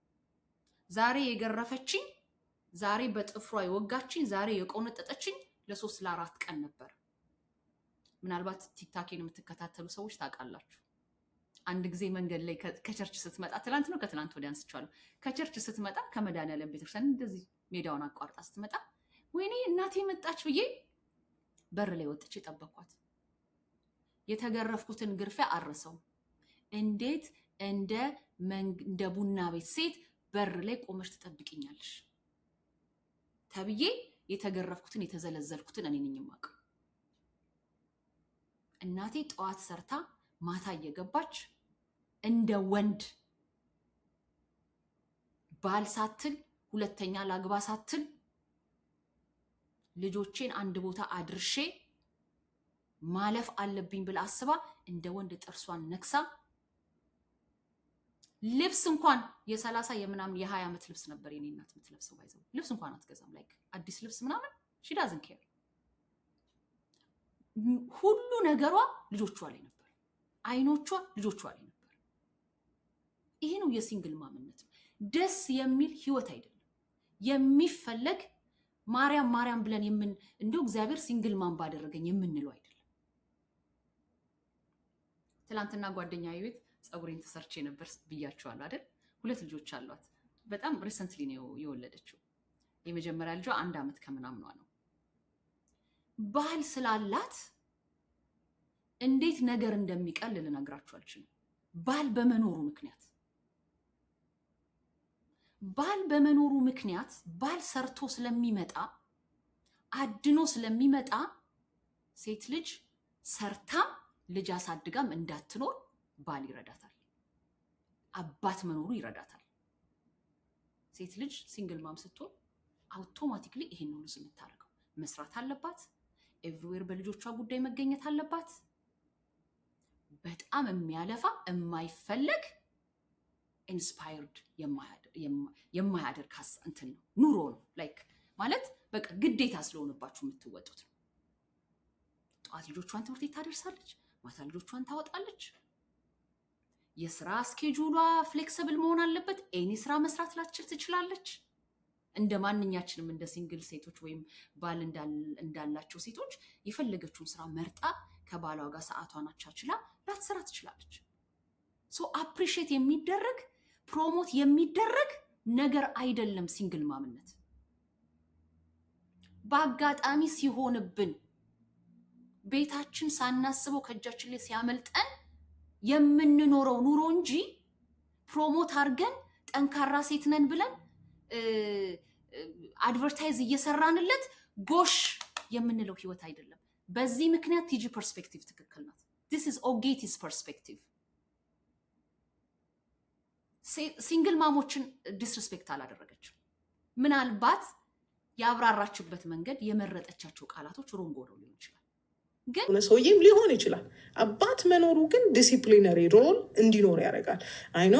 ዛሬ የገረፈችኝ፣ ዛሬ በጥፍሯ የወጋችኝ፣ ዛሬ የቆነጠጠችኝ ለ3 ለ4 ቀን ነበር። ምናልባት ቲክታኬን የምትከታተሉ ሰዎች ታውቃላችሁ። አንድ ጊዜ መንገድ ላይ ከቸርች ስትመጣ፣ ትናንት ነው ከትናንት ወዲያ አንስቻለሁ። ከቸርች ስትመጣ ከመድኃኒዓለም ቤተክርስቲያን እንደዚህ ሜዳውን አቋርጣ ስትመጣ ወይኔ እናቴ መጣች ብዬ በር ላይ ወጥቼ ጠበኳት። የተገረፍኩትን ግርፊያ አረሰው። እንዴት እንደ ቡና ቤት ሴት በር ላይ ቆመሽ ትጠብቂኛለሽ ተብዬ የተገረፍኩትን የተዘለዘልኩትን እኔ ነኝ የማውቀው። እናቴ ጠዋት ሰርታ ማታ እየገባች እንደ ወንድ ባል ሳትል፣ ሁለተኛ ላግባ ሳትል ልጆቼን አንድ ቦታ አድርሼ ማለፍ አለብኝ ብላ አስባ እንደ ወንድ ጥርሷን ነክሳ፣ ልብስ እንኳን የ30 የምናምን የ20 ዓመት ልብስ ነበር የኔ እናት የምትለብሰው። ባይዘው ልብስ እንኳን አትገዛም። ላይክ አዲስ ልብስ ምናምን ሺ ዳዝንት ኬር። ሁሉ ነገሯ ልጆቿ ላይ ነበር። አይኖቿ ልጆቿ ላይ ነበር። ይሄ ነው የሲንግል ማምነት። ደስ የሚል ህይወት አይደለም የሚፈለግ። ማርያም ማርያም ብለን እንደው እግዚአብሔር ሲንግል ማም ባደረገኝ የምንለው አይደለም። ትላንትና ጓደኛዬ ቤት ፀጉሬን ተሰርቼ ነበር ብያቸዋለሁ አይደል? 2 ልጆች አሏት። በጣም ሪሰንትሊ ነው የወለደችው። የመጀመሪያ ልጇ 1 ዓመት ከምናምኗ ነው። ባል ስላላት እንዴት ነገር እንደሚቀል ልነግራችሁ አልችልም። ባል በመኖሩ ምክንያት ባል ሰርቶ ስለሚመጣ አድኖ ስለሚመጣ ሴት ልጅ ሰርታ ልጅ አሳድጋም እንዳትኖር ባል ይረዳታል። አባት መኖሩ ይረዳታል። ሴት ልጅ ሲንግል ማም ስትሆን አውቶማቲክሊ ይሄን ነው የምታደርገው። መስራት አለባት። ኤቭሪዌር በልጆቿ ጉዳይ መገኘት አለባት። በጣም የሚያለፋ የማይፈለግ ኢንስፓየርድ የማያደርግ እንትን ነው ኑሮ ነው። ላይክ ማለት በቃ ግዴታ ስለሆነባችሁ የምትወጡት ነው። ጠዋት ልጆቿን ትምህርት ቤት ታደርሳለች፣ ማታ ልጆቿን ታወጣለች። የስራ ስኬጁሏ ፍሌክሲብል መሆን አለበት። ኤኒ ስራ መስራት ላትችል ትችላለች። እንደ ማንኛችንም እንደ ሲንግል ሴቶች ወይም ባል እንዳላቸው ሴቶች የፈለገችውን ስራ መርጣ ከባሏ ጋር ሰዓቷን አቻችላ ላትሰራ ትችላለች። ሶ አፕሪሺየት የሚደረግ ፕሮሞት የሚደረግ ነገር አይደለም ሲንግል ማምነት። በአጋጣሚ ሲሆንብን ቤታችን ሳናስበው ከእጃችን ላይ ሲያመልጠን የምንኖረው ኑሮ እንጂ ፕሮሞት አድርገን ጠንካራ ሴት ነን ብለን አድቨርታይዝ እየሰራንለት ጎሽ የምንለው ህይወት አይደለም። በዚህ ምክንያት ቲጂ ፐርስፔክቲቭ ትክክል ናት። this is ኦጌቲስ ፐርስፔክቲቭ። ሲንግል ማሞችን ዲስሪስፔክት አላደረገችም። ምናልባት ያብራራችበት መንገድ የመረጠቻቸው ቃላቶች ሮንግ ሆነው ሊሆን ይችላል። ግን ሰውዬም ሊሆን ይችላል። አባት መኖሩ ግን ዲሲፕሊነሪ ሮል እንዲኖር ያደርጋል። አይኖ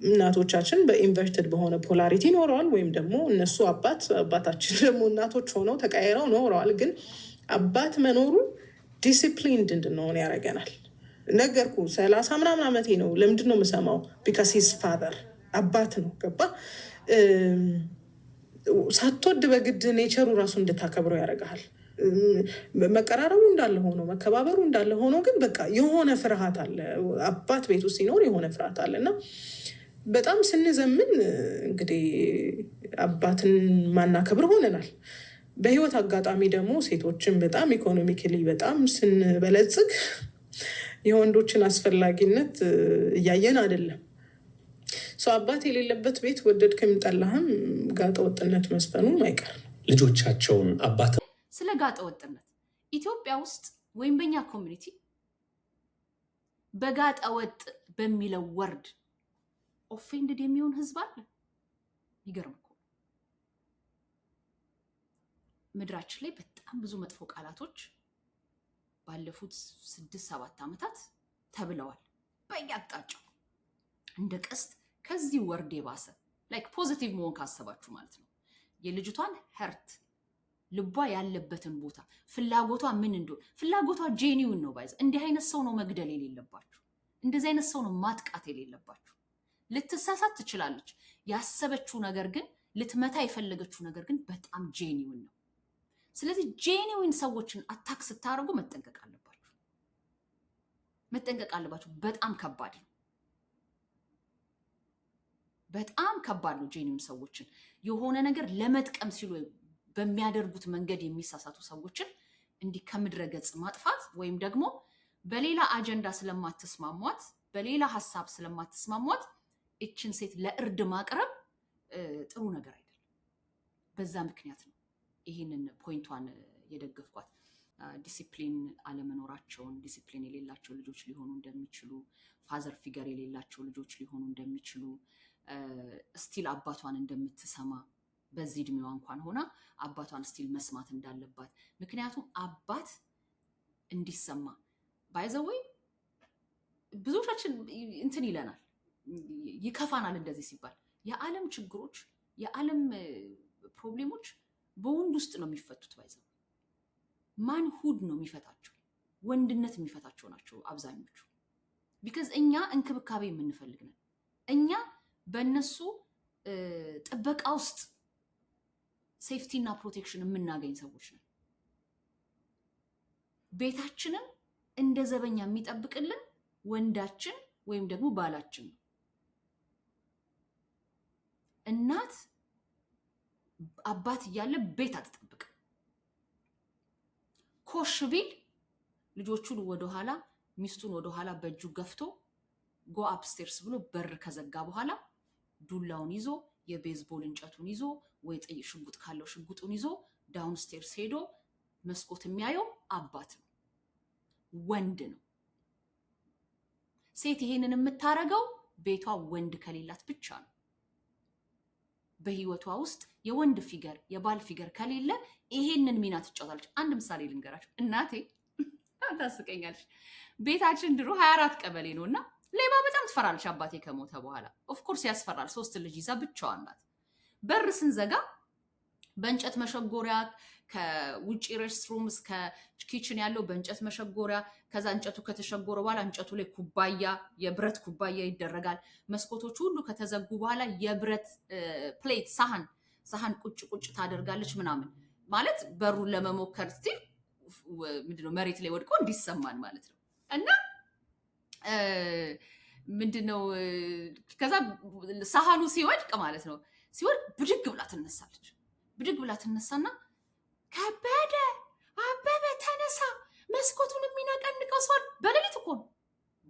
እናቶቻችን በኢንቨርትድ በሆነ ፖላሪቲ ኖረዋል፣ ወይም ደግሞ እነሱ አባታችን ደግሞ እናቶች ሆነው ተቀያይረው ኖረዋል። ግን አባት መኖሩ ዲሲፕሊንድ እንድንሆን ያደርገናል። ነገርኩ 30 ምናምን ዓመቴ ነው። ለምንድን ነው የምሰማው? ቢካስ ሂዝ ፋዘር አባት ነው። ገባ? ሳትወድ በግድ ኔቸሩ ራሱ እንድታከብረው ያደርግሃል። መቀራረቡ እንዳለ ሆኖ መከባበሩ እንዳለ ሆኖ ግን በቃ የሆነ ፍርሃት አለ። አባት ቤት ውስጥ ሲኖር የሆነ ፍርሃት አለ እና በጣም ስንዘምን እንግዲህ አባትን ማናከብር ሆነናል። በህይወት አጋጣሚ ደግሞ ሴቶችን በጣም ኢኮኖሚካሊ በጣም ስንበለጽግ የወንዶችን አስፈላጊነት እያየን አይደለም። ሰው አባት የሌለበት ቤት ወደድክም ጠላህም ጋጠ ወጥነት መስፈኑም አይቀርም። ልጆቻቸውን አባት ስለ ጋጠ ወጥነት ኢትዮጵያ ውስጥ ወይም በእኛ ኮሚኒቲ በጋጠ ወጥ በሚለው ወርድ ኦፌንድድ የሚሆን ህዝብ አለ። ይገርም እኮ ምድራችን ላይ በጣም ብዙ መጥፎ ቃላቶች ባለፉት 6-7 ዓመታት ተብለዋል። በየአቅጣጫው እንደ ቀስት ከዚህ ወርድ የባሰ ላይክ ፖዚቲቭ መሆን ካሰባችሁ ማለት ነው። የልጅቷን ሄርት ልቧ ያለበትን ቦታ ፍላጎቷ ምን እንደሆነ ፍላጎቷ ጄኒውን ነው ባይዘ። እንዲህ አይነት ሰው ነው መግደል የሌለባችሁ። እንደዚህ አይነት ሰው ነው ማጥቃት የሌለባችሁ። ልትሳሳት ትችላለች። ያሰበችው ነገር ግን ልትመታ የፈለገችው ነገር ግን በጣም ጄኒውን ነው። ስለዚህ ጄኒውን ሰዎችን አታክ ስታደርጉ መጠንቀቅ አለባችሁ። መጠንቀቅ አለባችሁ። በጣም ከባድ ነው። በጣም ከባድ ነው። ጄኒውን ሰዎችን የሆነ ነገር ለመጥቀም ሲሉ በሚያደርጉት መንገድ የሚሳሳቱ ሰዎችን እንዲህ ከምድረ ገጽ ማጥፋት ወይም ደግሞ በሌላ አጀንዳ ስለማትስማሟት በሌላ ሀሳብ ስለማትስማሟት እችን ሴት ለእርድ ማቅረብ ጥሩ ነገር አይደለም። በዛ ምክንያት ነው ይህንን ፖይንቷን የደገፍኳት። ዲሲፕሊን አለመኖራቸውን ዲሲፕሊን የሌላቸው ልጆች ሊሆኑ እንደሚችሉ ፋዘር ፊገር የሌላቸው ልጆች ሊሆኑ እንደሚችሉ ስቲል አባቷን እንደምትሰማ በዚህ እድሜዋ እንኳን ሆና አባቷን ስቲል መስማት እንዳለባት። ምክንያቱም አባት እንዲሰማ ባይዘወይ ብዙዎቻችን እንትን ይለናል፣ ይከፋናል እንደዚህ ሲባል። የዓለም ችግሮች የዓለም ፕሮብሌሞች በወንድ ውስጥ ነው የሚፈቱት። ባይዘው ማንሁድ ነው የሚፈታቸው፣ ወንድነት የሚፈታቸው ናቸው አብዛኞቹ። ቢካዝ እኛ እንክብካቤ የምንፈልግ ነን። እኛ በእነሱ ጥበቃ ውስጥ ሴፍቲ እና ፕሮቴክሽን የምናገኝ ሰዎች ነን። ቤታችንን እንደ ዘበኛ የሚጠብቅልን ወንዳችን ወይም ደግሞ ባላችን ነው። እናት አባት እያለ ቤት አትጠብቅም። ኮሽ ቢል ልጆቹን ወደኋላ ሚስቱን ወደኋላ በእጁ ገፍቶ ጎ አፕስቴርስ ብሎ በር ከዘጋ በኋላ ዱላውን ይዞ የቤዝቦል እንጨቱን ይዞ ወይ ሽጉጥ ካለው ሽጉጡን ይዞ ዳውንስቴርስ ሄዶ መስኮት የሚያየው አባት ነው፣ ወንድ ነው። ሴት ይሄንን የምታረገው ቤቷ ወንድ ከሌላት ብቻ ነው። በህይወቷ ውስጥ የወንድ ፊገር የባል ፊገር ከሌለ ይሄንን ሚና ትጫወታለች። አንድ ምሳሌ ልንገራችሁ። እናቴ ታስቀኛለች። ቤታችን ድሮ 24 ቀበሌ ነውና ሌባ በጣም ትፈራለች። አባቴ ከሞተ በኋላ ኦፍኮርስ ያስፈራል። 3 ልጅ ይዛ ብቻዋን ናት። በር ስንዘጋ በእንጨት መሸጎሪያ ከውጪ ሬስትሩም እስከ ኪችን ያለው በእንጨት መሸጎሪያ፣ ከዛ እንጨቱ ከተሸጎረ በኋላ እንጨቱ ላይ ኩባያ የብረት ኩባያ ይደረጋል። መስኮቶቹ ሁሉ ከተዘጉ በኋላ የብረት ፕሌት ሳህን ቁጭ ታደርጋለች ምናምን ማለት በሩን ለመሞከር ስቲል ምንድነው መሬት ላይ ወድቆ እንዲሰማን ማለት ነው። እና ምንድነው ከዛ ሳህኑ ሲወድቅ ማለት ነው ሲወድቅ ብድግ ብላ ትነሳለች። ብድግ ብላ ትነሳና ከበደ አበበ ተነሳ፣ መስኮቱን የሚነቀንቀው ሰው በሌሊት እኮ ነው።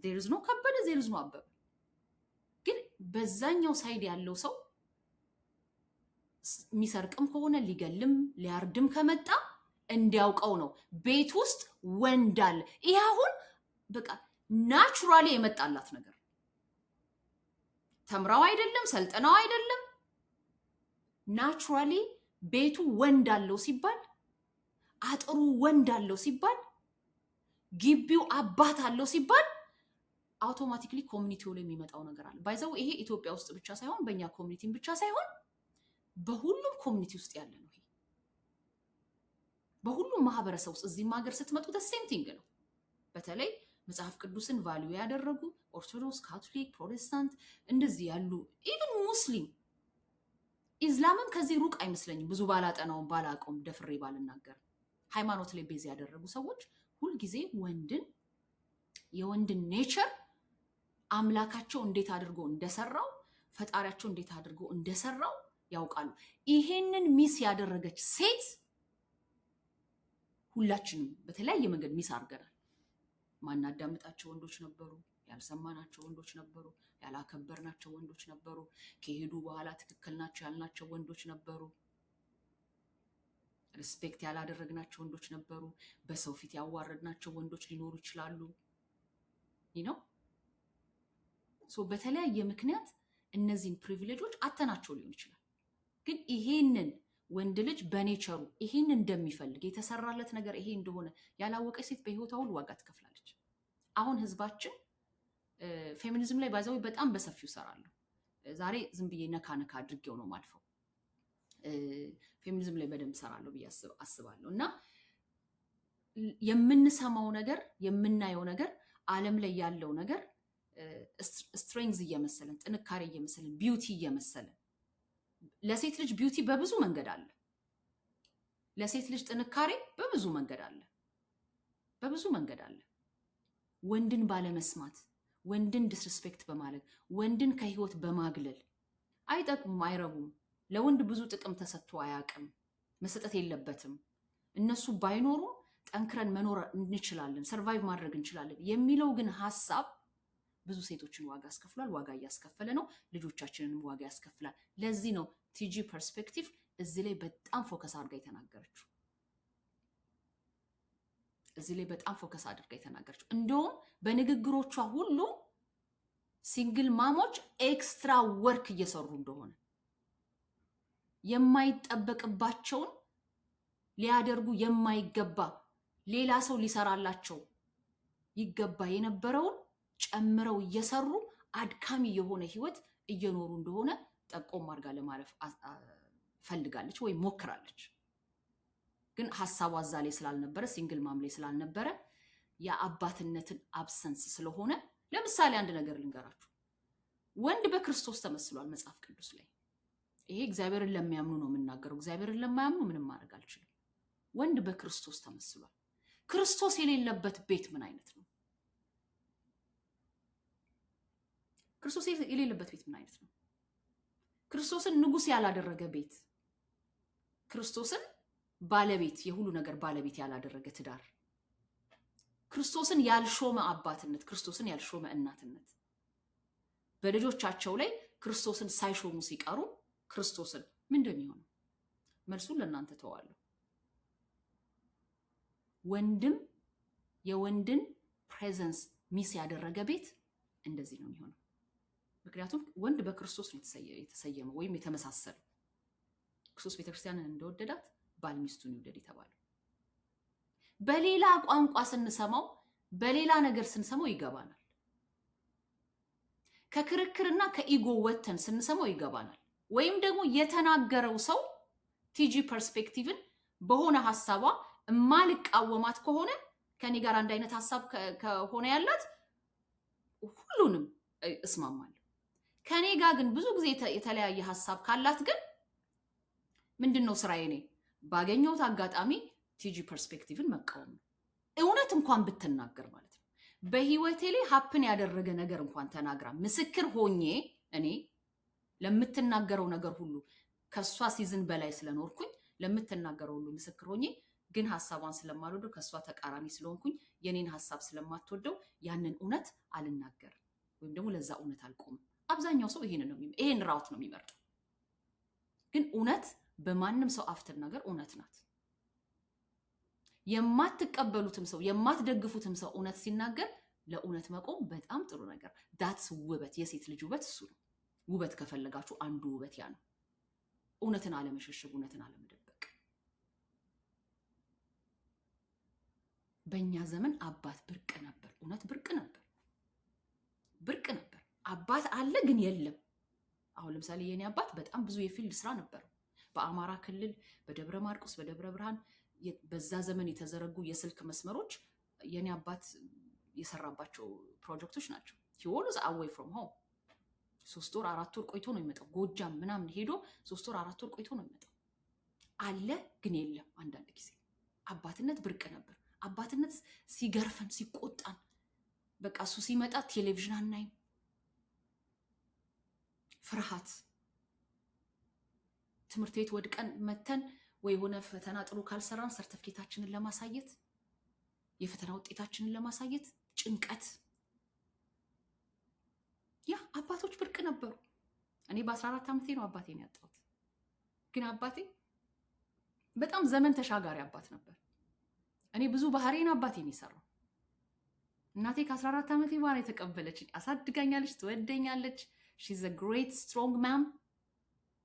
ዜርዝ ነው ከበደ፣ ዜርዝ ነው አበበ። ግን በዛኛው ሳይድ ያለው ሰው የሚሰርቅም ከሆነ ሊገልም ሊያርድም ከመጣ እንዲያውቀው ነው ቤት ውስጥ ወንድ አለ። ይሄ አሁን በቃ ናቹራሊ የመጣላት ነገር ተምራው አይደለም ሰልጠናው አይደለም። ናቹራሊ ቤቱ ወንድ አለው ሲባል፣ አጥሩ ወንድ አለው ሲባል፣ ግቢው አባት አለው ሲባል አውቶማቲክሊ ኮሚኒቲው ላይ የሚመጣው ነገር አለ። ባይዘው ይሄ ኢትዮጵያ ውስጥ ብቻ ሳይሆን በእኛ ኮሚኒቲም ብቻ ሳይሆን በሁሉም ኮሚኒቲ ውስጥ ያለ ነው። ይሄ በሁሉም ማህበረሰብ ውስጥ እዚህም ሀገር ስትመጡ ሴም ቲንግ ነው። በተለይ መጽሐፍ ቅዱስን ቫልዩ ያደረጉ ኦርቶዶክስ፣ ካቶሊክ፣ ፕሮቴስታንት እንደዚህ ያሉ ኢቭን ሙስሊም ኢስላምም ከዚህ ሩቅ አይመስለኝም። ብዙ ባላጠናውን ባላቀውም ደፍሬ ባልናገር ሃይማኖት ላይ ቤዝ ያደረጉ ሰዎች ሁልጊዜ የወንድን ኔቸር አምላካቸው እንዴት አድርጎ እንደሰራው ፈጣሪያቸው እንዴት አድርጎ እንደሰራው ያውቃሉ። ይሄንን ሚስ ያደረገች ሴት ሁላችንም በተለያየ መንገድ ሚስ አድርገናል። ማናዳምጣቸው ወንዶች ነበሩ፣ ያልሰማናቸው ወንዶች ነበሩ፣ ያላከበርናቸው ወንዶች ነበሩ፣ ከሄዱ በኋላ ትክክል ናቸው ያልናቸው ወንዶች ነበሩ፣ ሪስፔክት ያላደረግናቸው ወንዶች ነበሩ፣ በሰው ፊት ያዋረድናቸው ወንዶች ሊኖሩ ይችላሉ። ነው ሶ በተለያየ ምክንያት እነዚህን ፕሪቪሌጆች አተናቸው ሊሆን ይችላል። ግን ይሄንን ወንድ ልጅ በኔቸሩ ይሄን እንደሚፈልግ የተሰራለት ነገር ይሄ እንደሆነ ያላወቀች ሴት በህይወቷ ሁሉ ዋጋ ትከፍላለች። አሁን ህዝባችን ፌሚኒዝም ላይ ባይዘው በጣም በሰፊው ሰራለሁ። ዛሬ ዝም ብዬ ነካ አድርጌው ነው ማልፈው። ፌሚኒዝም ላይ በደንብ ሰራለሁ ብዬ አስባለሁ። እና የምንሰማው ነገር የምናየው ነገር ዓለም ላይ ያለው ነገር ስትሬንግዝ እየመሰለን ጥንካሬ እየመሰለን ቢዩቲ እየመሰለን ለሴት ልጅ ቢዩቲ በብዙ መንገድ አለ። ለሴት ልጅ ጥንካሬ በብዙ መንገድ አለ። ወንድን ባለመስማት፣ ወንድን ዲስሪስፔክት በማለት፣ ወንድን ከህይወት በማግለል አይጠቅሙም፣ አይረቡም። ለወንድ ብዙ ጥቅም ተሰጥቶ አያውቅም። መሰጠት የለበትም። እነሱ ባይኖሩ ጠንክረን መኖር እንችላለን፣ ሰርቫይቭ ማድረግ እንችላለን የሚለው ግን ሀሳብ ብዙ ሴቶችን ዋጋ አስከፍሏል፣ ዋጋ እያስከፈለ ነው፣ ልጆቻችንንም ዋጋ ያስከፍላል። ለዚህ ነው ቲጂ ፐርስፔክቲቭ እዚህ ላይ በጣም ፎከስ አድርጋ የተናገረችው። እንደውም በንግግሮቿ ሁሉ ሲንግል ማሞች ኤክስትራ ወርክ እየሰሩ እንደሆነ የማይጠበቅባቸውን ሊያደርጉ የማይገባ ሌላ ሰው ሊሰራላቸው ይገባ የነበረውን ጨምረው እየሰሩ አድካሚ የሆነ ህይወት እየኖሩ እንደሆነ ጠቆም አድርጋ ለማለፍ ፈልጋለች ወይም ሞክራለች። ግን ሐሳቧ እዛ ላይ ስላልነበረ ሲንግል ማም ላይ ስላልነበረ የአባትነትን አብሰንስ ስለሆነ፣ ለምሳሌ አንድ ነገር ልንገራችሁ። ወንድ በክርስቶስ ተመስሏል መጽሐፍ ቅዱስ ላይ። ይሄ እግዚአብሔርን ለሚያምኑ ነው የምናገረው። እግዚአብሔርን ለማያምኑ ምንም ማድረግ አልችልም። ወንድ በክርስቶስ ተመስሏል። ክርስቶስ የሌለበት ቤት ምን አይነት ነው? ክርስቶስ የሌለበት ቤት ምን አይነት ነው? ክርስቶስን ንጉስ ያላደረገ ቤት፣ ክርስቶስን ባለቤት የሁሉ ነገር ባለቤት ያላደረገ ትዳር፣ ክርስቶስን ያልሾመ አባትነት፣ ክርስቶስን ያልሾመ እናትነት፣ በልጆቻቸው ላይ ክርስቶስን ሳይሾሙ ሲቀሩ ክርስቶስን ምንድን ነው የሚሆነው? መልሱን ለእናንተ ተዋለሁ። ወንድም የወንድን ፕሬዘንስ ሚስ ያደረገ ቤት እንደዚህ ነው የሚሆነው። ምክንያቱም ወንድ በክርስቶስ ነው የተሰየመው ወይም የተመሳሰለው። ክርስቶስ ቤተክርስቲያንን እንደወደዳት ባል ሚስቱን ይውደድ የተባለው። በሌላ ቋንቋ ስንሰማው በሌላ ነገር ስንሰማው ይገባናል። ከክርክርና ከኢጎ ወተን ስንሰማው ይገባናል። ወይም ደግሞ የተናገረው ሰው ቲጂ ፐርስፔክቲቭን በሆነ ሐሳቧ ማልቃወማት ከሆነ ከኔ ጋር አንድ አይነት ሐሳብ ከሆነ ያላት ሁሉንም እስማማለሁ። ከኔ ጋር ግን ብዙ ጊዜ የተለያየ ሐሳብ ካላት ግን ምንድነው ስራዬ? እኔ ባገኘሁት አጋጣሚ ቲጂ ፐርስፔክቲቭን መቃወም ነው። እውነት እንኳን ብትናገር ማለት ነው። በህይወቴ ላይ ሀፕን ያደረገ ነገር እንኳን ተናግራ ምስክር ሆኜ እኔ ለምትናገረው ነገር ሁሉ ከሷ ሲዝን በላይ ስለኖርኩኝ ለምትናገረው ሁሉ ምስክር ሆኜ ግን ሐሳቧን ስለማልወደው ከሷ ተቃራኒ ስለሆንኩኝ የኔን ሐሳብ ስለማትወደው ያንን እውነት አልናገርም ወይም ደግሞ ለዛ እውነት አልቆምም። አብዛኛው ሰው ይሄን ራውት ነው የሚመርጠው። ግን እውነት በማንም ሰው አፍ ትናገር እውነት ናት። የማትቀበሉትም ሰው የማትደግፉትም ሰው እውነት ሲናገር ለእውነት መቆም በጣም ጥሩ ነገር። ዳትስ ውበት፣ የሴት ልጅ ውበት እሱ ነው። ውበት ከፈለጋችሁ አንዱ ውበት ያ ነው። እውነትን አለመሸሸግ፣ እውነትን አለመደበቅ። በእኛ ዘመን አባት ብርቅ ነበር። እውነት ብርቅ ነበር፣ ብርቅ ነበር። አባት አለ ግን የለም። አሁን ለምሳሌ የኔ አባት በጣም ብዙ የፊልድ ስራ ነበረው። በአማራ ክልል፣ በደብረ ማርቆስ፣ በደብረ ብርሃን በዛ ዘመን የተዘረጉ የስልክ መስመሮች የኔ አባት የሰራባቸው ፕሮጀክቶች ናቸው። he was away from home 3 ወር 4 ወር ቆይቶ ነው የሚመጣው። ጎጃም ምናምን ሄዶ 3 ወር 4 ወር ቆይቶ ነው የሚመጣው። አለ ግን የለም። አንዳንድ ጊዜ አባትነት ብርቅ ነበር። አባትነት ሲገርፈን ሲቆጣን በቃ እሱ ሲመጣ ቴሌቪዥን አናይም። ፍርሃት፣ ትምህርት ቤት ወድቀን መተን ወይ ሆነ ፈተና ጥሩ ካልሰራን ሰርቲፊኬታችንን ለማሳየት የፈተና ውጤታችንን ለማሳየት ጭንቀት። ያ አባቶች ብርቅ ነበሩ። እኔ በ14 ዓመቴ ነው አባቴን ያጣሁት። ግን አባቴ በጣም ዘመን ተሻጋሪ አባት ነበር። እኔ ብዙ ባህሪን አባቴን ይሰራው። እናቴ ከ14 ዓመቴ በኋላ የተቀበለች አሳድጋኛለች፣ ትወደኛለች። she's a great strong mom።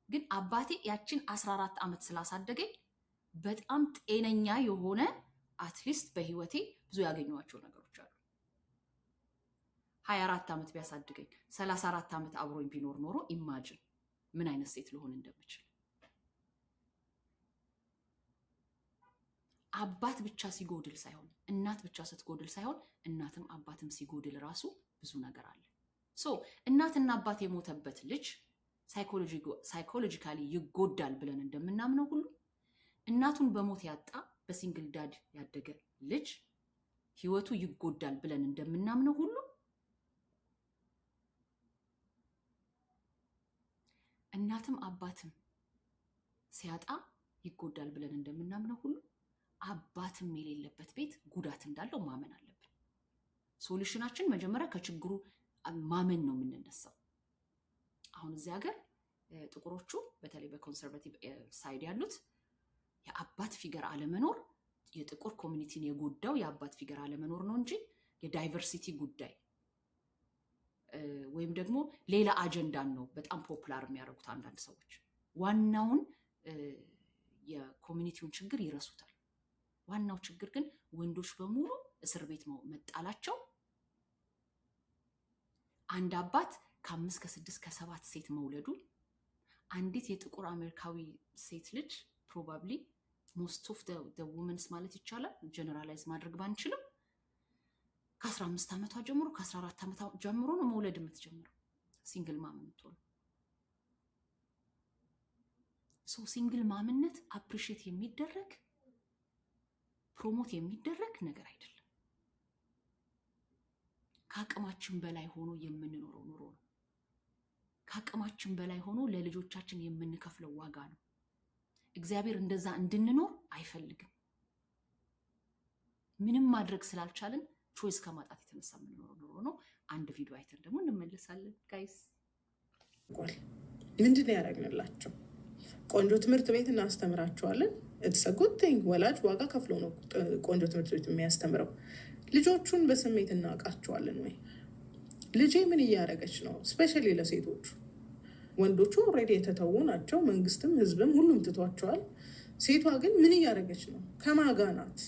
ግን አባቴ ያችን 14 ዓመት ስላሳደገኝ በጣም ጤነኛ የሆነ አትሊስት በህይወቴ ብዙ ያገኘኋቸው ነገሮች አሉ። 24 ዓመት ቢያሳድገኝ 34 ዓመት አብሮኝ ቢኖር ኖሮ ኢማጂን ምን አይነት ሴት ልሆን እንደምችል። አባት ብቻ ሲጎድል ሳይሆን እናት ብቻ ስትጎድል ሳይሆን እናትም አባትም ሲጎድል ራሱ ብዙ ነገር አለ። እናትና አባት የሞተበት ልጅ ሳይኮሎጂካሊ ይጎዳል ብለን እንደምናምነው ሁሉ እናቱን በሞት ያጣ በሲንግል ዳድ ያደገ ልጅ ህይወቱ ይጎዳል ብለን እንደምናምነው ሁሉ እናትም አባትም ሲያጣ ይጎዳል ብለን እንደምናምነው ሁሉ አባትም የሌለበት ቤት ጉዳት እንዳለው ማመን አለብን። ሶሉሽናችን መጀመሪያ ከችግሩ ማመን ነው የምንነሳው። አሁን እዚህ ሀገር ጥቁሮቹ በተለይ በኮንሰርቫቲቭ ሳይድ ያሉት የአባት ፊገር አለመኖር የጥቁር ኮሚኒቲን የጎዳው የአባት ፊገር አለመኖር ነው እንጂ የዳይቨርሲቲ ጉዳይ ወይም ደግሞ ሌላ አጀንዳን ነው በጣም ፖፑላር የሚያደርጉት አንዳንድ ሰዎች። ዋናውን የኮሚኒቲውን ችግር ይረሱታል። ዋናው ችግር ግን ወንዶች በሙሉ እስር ቤት መጣላቸው፣ አንድ አባት ከ5 ከ6 ከ7 ሴት መውለዱ፣ አንዲት የጥቁር አሜሪካዊ ሴት ልጅ ፕሮባብሊ ሞስት ኦፍ the women's ማለት ይቻላል ጀነራላይዝ ማድረግ ባንችልም ከ15 ዓመቷ ጀምሮ ከ14 ዓመቷ ጀምሮ ነው መውለድ የምትጀምረው ሲንግል ማም የምትሆነው። ሲንግል ማምነት አፕሪሺየት የሚደረግ ፕሮሞት የሚደረግ ነገር አይደለም። ከአቅማችን በላይ ሆኖ የምንኖረው ኑሮ ነው። ከአቅማችን በላይ ሆኖ ለልጆቻችን የምንከፍለው ዋጋ ነው። እግዚአብሔር እንደዛ እንድንኖር አይፈልግም። ምንም ማድረግ ስላልቻልን ቾይስ ከማጣት የተነሳ የምንኖረው ኑሮ ነው። አንድ ቪዲዮ አይተን ደግሞ እንመለሳለን። ጋይስ ምንድን ነው ያደረግንላቸው? ቆንጆ ትምህርት ቤት እናስተምራቸዋለን። ኢትስ አ ጉድ ቲንግ። ወላጅ ዋጋ ከፍሎ ነው ቆንጆ ትምህርት ቤት የሚያስተምረው። ልጆቹን በስሜት እናውቃቸዋለን ወይ? ልጄ ምን እያደረገች ነው? ስፔሻሊ ለሴቶቹ ወንዶቹ ኦልሬዲ የተተዉ ናቸው። መንግስትም ህዝብም ሁሉም ትቷቸዋል። ሴቷ ግን ምን እያደረገች ነው? ከማጋ ናት?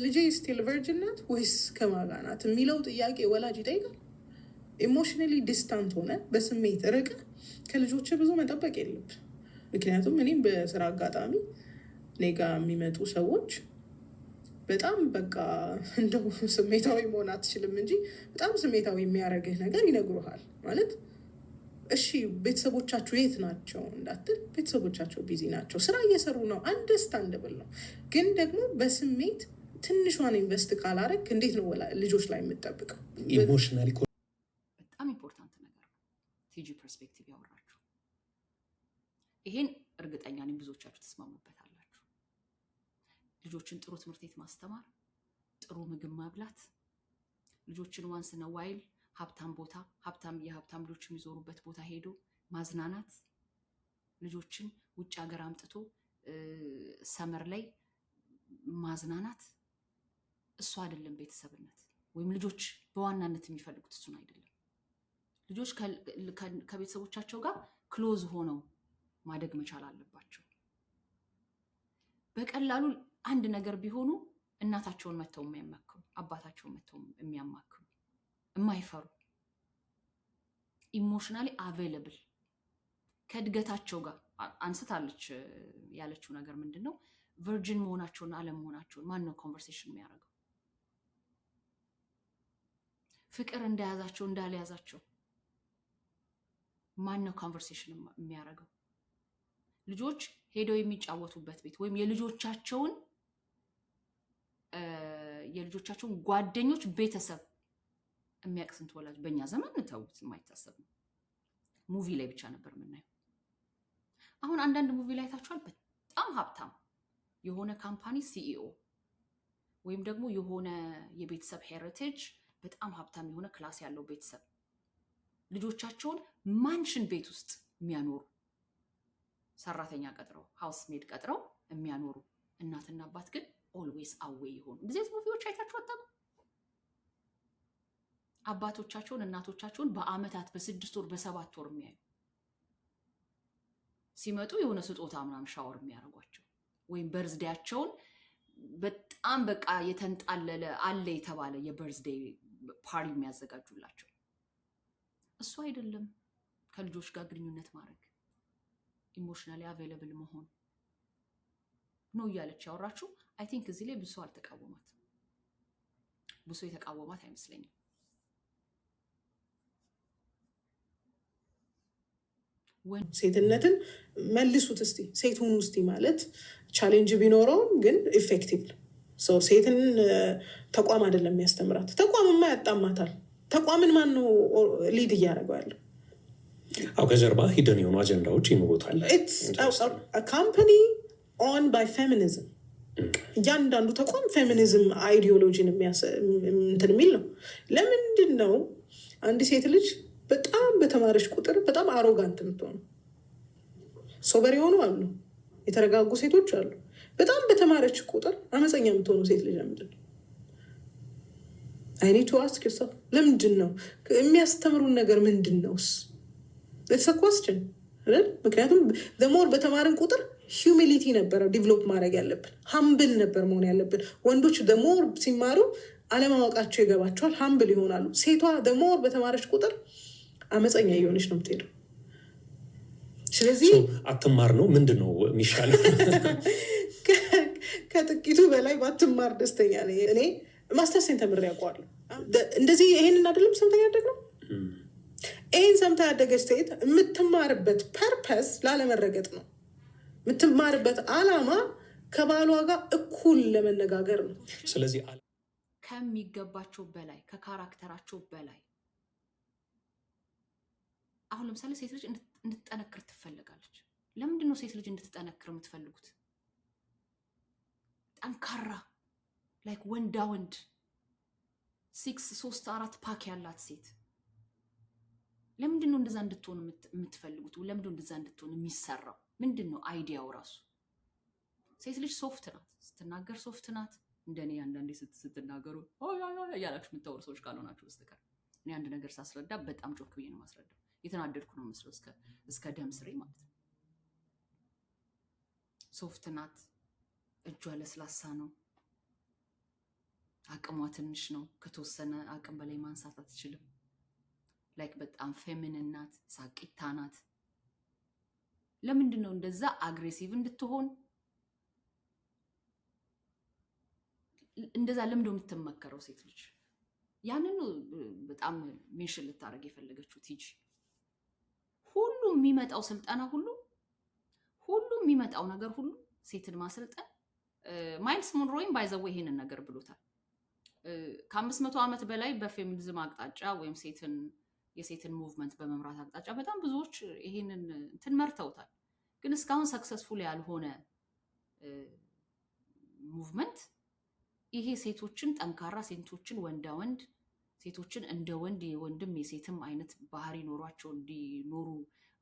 ልጄ ስቲል ቨርጅን ናት ወይስ ከማጋ ናት የሚለው ጥያቄ ወላጅ ይጠይቃል። ኢሞሽናሊ ዲስታንት ሆነ በስሜት ርቀ ከልጆች ብዙ መጠበቅ የለብ። ምክንያቱም እኔም በስራ አጋጣሚ እኔ ጋ የሚመጡ ሰዎች በጣም በቃ እንደው ስሜታዊ መሆን አትችልም እንጂ በጣም ስሜታዊ የሚያደርግህ ነገር ይነግሩሃል። ማለት እሺ ቤተሰቦቻችሁ የት ናቸው እንዳትል፣ ቤተሰቦቻቸው ቢዚ ናቸው፣ ስራ እየሰሩ ነው፣ አንደርስታንደብል ነው። ግን ደግሞ በስሜት ትንሿን ኢንቨስት ካላረግ እንዴት ነው ልጆች ላይ የምጠብቀው? ኢሞሽናሊ በጣም ኢምፖርታንት ነገር ነው። ቲጂ ፐርስፔክቲቭ ያወራችሁ ይሄን እርግጠኛ ነኝ ብዙዎቻችሁ ተስማሙበታላችሁ። ልጆችን ጥሩ ትምህርት ቤት ማስተማር፣ ጥሩ ምግብ ማብላት፣ ልጆችን ዋንስ ነው ዋይል ሀብታም ቦታ የሀብታም ልጆች የሚዞሩበት ቦታ ሄዶ ማዝናናት፣ ልጆችን ውጭ ሀገር አምጥቶ ሰመር ላይ ማዝናናት፣ እሱ አይደለም ቤተሰብነት። ወይም ልጆች በዋናነት የሚፈልጉት እሱን አይደለም። ልጆች ከቤተሰቦቻቸው ጋር ክሎዝ ሆነው ማደግ መቻል አለባቸው። በቀላሉ አንድ ነገር ቢሆኑ እናታቸውን መተው የሚያማክሩ፣ አባታቸውን መተው የሚያማክሩ፣ የማይፈሩ፣ ኢሞሽናሊ አቬይለብል ከእድገታቸው ጋር አንስታለች ያለችው ነገር ምንድን ነው? ቨርጅን መሆናቸውን አለመሆናቸውን ማን ነው ኮንቨርሴሽን የሚያደርገው? ፍቅር እንደያዛቸው እንዳልያዛቸው ማን ነው ኮንቨርሴሽን የሚያደርገው? ልጆች ሄደው የሚጫወቱበት ቤት ወይም የልጆቻቸውን ጓደኞች ቤተሰብ የሚያውቅ ስንት ወላጅ በእኛ ዘመን ተውት፣ የማይታሰብ ነው። ሙቪ ላይ ብቻ ነበር የምናየው። አሁን አንዳንድ ሙቪ ላይ ታችኋል። በጣም ሀብታም የሆነ ካምፓኒ ሲኢኦ ወይም ደግሞ የሆነ የቤተሰብ ሄሪቴጅ በጣም ሀብታም የሆነ ክላስ ያለው ቤተሰብ ልጆቻቸውን ማንሽን ቤት ውስጥ የሚያኖሩ ሰራተኛ ቀጥረው ሃውስ ሜድ ቀጥረው የሚያኖሩ እናትና አባት ግን ኦልዌይስ አዌይ የሆኑ እንደዚህ ሙቪዎች አይታችሁ አታውቁ? አባቶቻቸውን እናቶቻቸውን በአመታት በ6 ወር በ7 ወር የሚያዩ ሲመጡ የሆነ ስጦታ ምናምን ሻወር የሚያደርጓቸው ወይም በርዝዴያቸውን በጣም በቃ የተንጣለለ አለ የተባለ የበርዝዴይ ፓርቲ የሚያዘጋጁላቸው። እሱ አይደለም ከልጆች ጋር ግንኙነት ማድረግ፣ ኢሞሽናሊ አቬይለብል መሆን ነው እያለች ያወራችሁ። አይ ቲንክ እዚህ ላይ ብሶ አልተቃወማት፣ ብሶ የተቃወማት አይመስለኝም። ሴትነትን መልሱት እስቲ፣ ሴት ሁኑ እስቲ ማለት ቻሌንጅ ቢኖረውም ግን ኢፌክቲቭ ነው። ሴትን ተቋም አይደለም የሚያስተምራት፣ ተቋምማ ያጣማታል። ተቋምን ማን ነው ሊድ እያደረገው ያለው? ከጀርባ ሂደን የሆኑ አጀንዳዎች ይኖሩታል። ካምፓኒ ኦን ባይ ፌሚኒዝም። እያንዳንዱ ተቋም ፌሚኒዝም አይዲዮሎጂን እንትን የሚል ነው። ለምንድን ነው አንድ ሴት ልጅ በጣም በተማረች ቁጥር በጣም አሮጋንት የምትሆነው? ሶበር የሆኑ አሉ፣ የተረጋጉ ሴቶች አሉ። በጣም በተማረች ቁጥር አመፀኛ የምትሆኑ ሴት ልጅ ለምንድን ነው? አይ ኒድ ቱ አስክ ዮርሰልፍ። ለምንድን ነው የሚያስተምሩን ነገር ምንድን ነውስ? ኢትስ አ ኳስችን። ምክንያቱም ሞር በተማርን ቁጥር ሂዩሚሊቲ ነበረ ዲቨሎፕ ማድረግ ያለብን፣ ሀምብል ነበር መሆን ያለብን። ወንዶች ሞር ሲማሩ አለማወቃቸው ይገባቸዋል፣ ሀምብል ይሆናሉ። ሴቷ ሞር በተማረች ቁጥር አመፀኛ እየሆነች ነው የምትሄደው። ስለዚህ አትማር ነው ምንድን ነው የሚሻለው? ከጥቂቱ በላይ ባትማር ደስተኛ ነኝ። እኔ ማስተርሴን ተምሬ ያውቀዋለሁ። እንደዚህ ይሄንን አይደለም ሰምተኛ ያደግነው። ይህን ሰምታ ያደገች ሴት የምትማርበት ፐርፐስ ላለመረገጥ ነው። የምትማርበት አላማ ከባሏ ጋር እኩል ለመነጋገር ነው። ስለዚህ ከሚገባቸው በላይ ከካራክተራቸው በላይ አሁን ለምሳሌ ሴት ልጅ እንድትጠነክር ትፈልጋለች። ለምንድን ነው ሴት ልጅ እንድትጠነክር የምትፈልጉት? ጠንካራ ላይክ ወንዳ ወንድ 6-3-4 ፓክ ያላት ሴት ለምንድን ነው እንደዛ እንድትሆን የምትፈልጉት? ለምንድን ነው እንደዛ እንድትሆን የሚሰራው? ምንድን ነው አይዲያው ራሱ? ሴት ልጅ ሶፍት ናት፣ ስትናገር ሶፍት ናት። እንደኔ አንዳንዴ ስትናገሩ እያላችሁ የምታወሩ ሰዎች ካልሆናችሁ በስተቀር እኔ አንድ ነገር ሳስረዳ በጣም ጮክ ብዬ ነው ማስረዳው። የተናደድኩ ነው መስሎ እስከ ደም ስሬ ማለት ነው። ሶፍት ናት፣ እጇ ለስላሳ ነው፣ አቅሟ ትንሽ ነው። ከተወሰነ አቅም በላይ ማንሳት አትችልም። ላይክ በጣም ፌሚኒን ናት፣ ሳቂታ ናት። ለምንድን ነው እንደዛ አግሬሲቭ እንድትሆን እንደዛ ለምንድን ነው የምትመከረው ሴት ልጅ? ያንን በጣም ሜንሽን ልታደርግ የፈለገችው ቲጂ። ሁሉም የሚመጣው ስልጠና ሁሉም የሚመጣው ነገር ሁሉ ሴትን ማሰልጠን ማይልስ ሞንሮይም ባይዘው ይሄንን ነገር ብሎታል። ከ500 ዓመት በላይ በፌሚኒዝም አቅጣጫ ወይም የሴትን ሙቭመንት በመምራት አቅጣጫ በጣም ብዙዎች ይሄንን እንትን መርተውታል። ግን እስካሁን ሰክሰስፉል ያልሆነ ሙቭመንት ይሄ ሴቶችን ጠንካራ፣ ሴቶችን ወንዳ ወንድ፣ ሴቶችን እንደ ወንድ የወንድም የሴትም አይነት ባህሪ ኖሯቸው እንዲኖሩ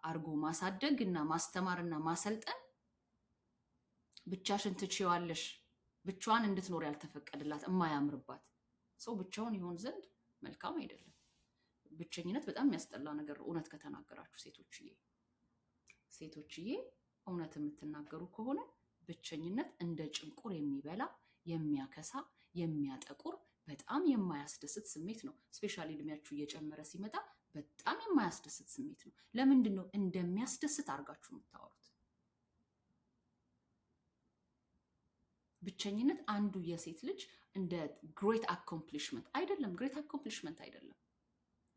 አድርጎ ማሳደግ እና ማስተማር እና ማሰልጠን ብቻሽን ትችያለሽ ብቻዋን እንድትኖር ያልተፈቀደላት የማያምርባት ሰው ብቻውን ይሆን ዘንድ መልካም አይደለም። ብቸኝነት በጣም የሚያስጠላ ነገር ነው። እውነት ከተናገራችሁ ሴቶችዬ እውነት የምትናገሩ ከሆነ ብቸኝነት እንደ ጭንቁር የሚበላ የሚያከሳ የሚያጠቁር በጣም የማያስደስት ስሜት ነው። ስፔሻሊ እድሜያችሁ እየጨመረ ሲመጣ በጣም የማያስደስት ስሜት ነው። ለምንድን ነው እንደሚያስደስት አድርጋችሁ የምታወሩት? ብቸኝነት አንዱ የሴት ልጅ እንደ ግሬት አኮምፕሊሽመንት አይደለም። ግሬት አኮምፕሊሽመንት አይደለም።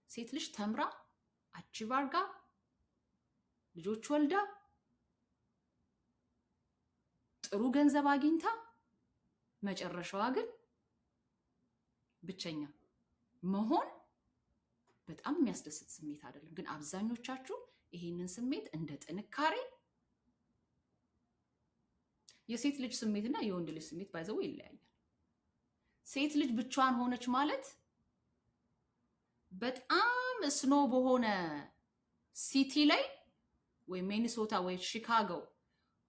ሴት ልጅ ተምራ አቺቭ አድርጋ ልጆች ወልዳ ጥሩ ገንዘብ አግኝታ መጨረሻዋ ግን ብቸኛ መሆን በጣም የሚያስደስት ስሜት አይደለም። ግን አብዛኞቻችሁ ይሄንን ስሜት እንደ ጥንካሬ የሴት ልጅ ስሜትና የወንድ ልጅ ስሜት ባይዘው ይለያያል። ሴት ልጅ ብቻዋን ሆነች ማለት በጣም ስኖ በሆነ ሲቲ ላይ ወይ ሚኒሶታ ወይ ሺካጎ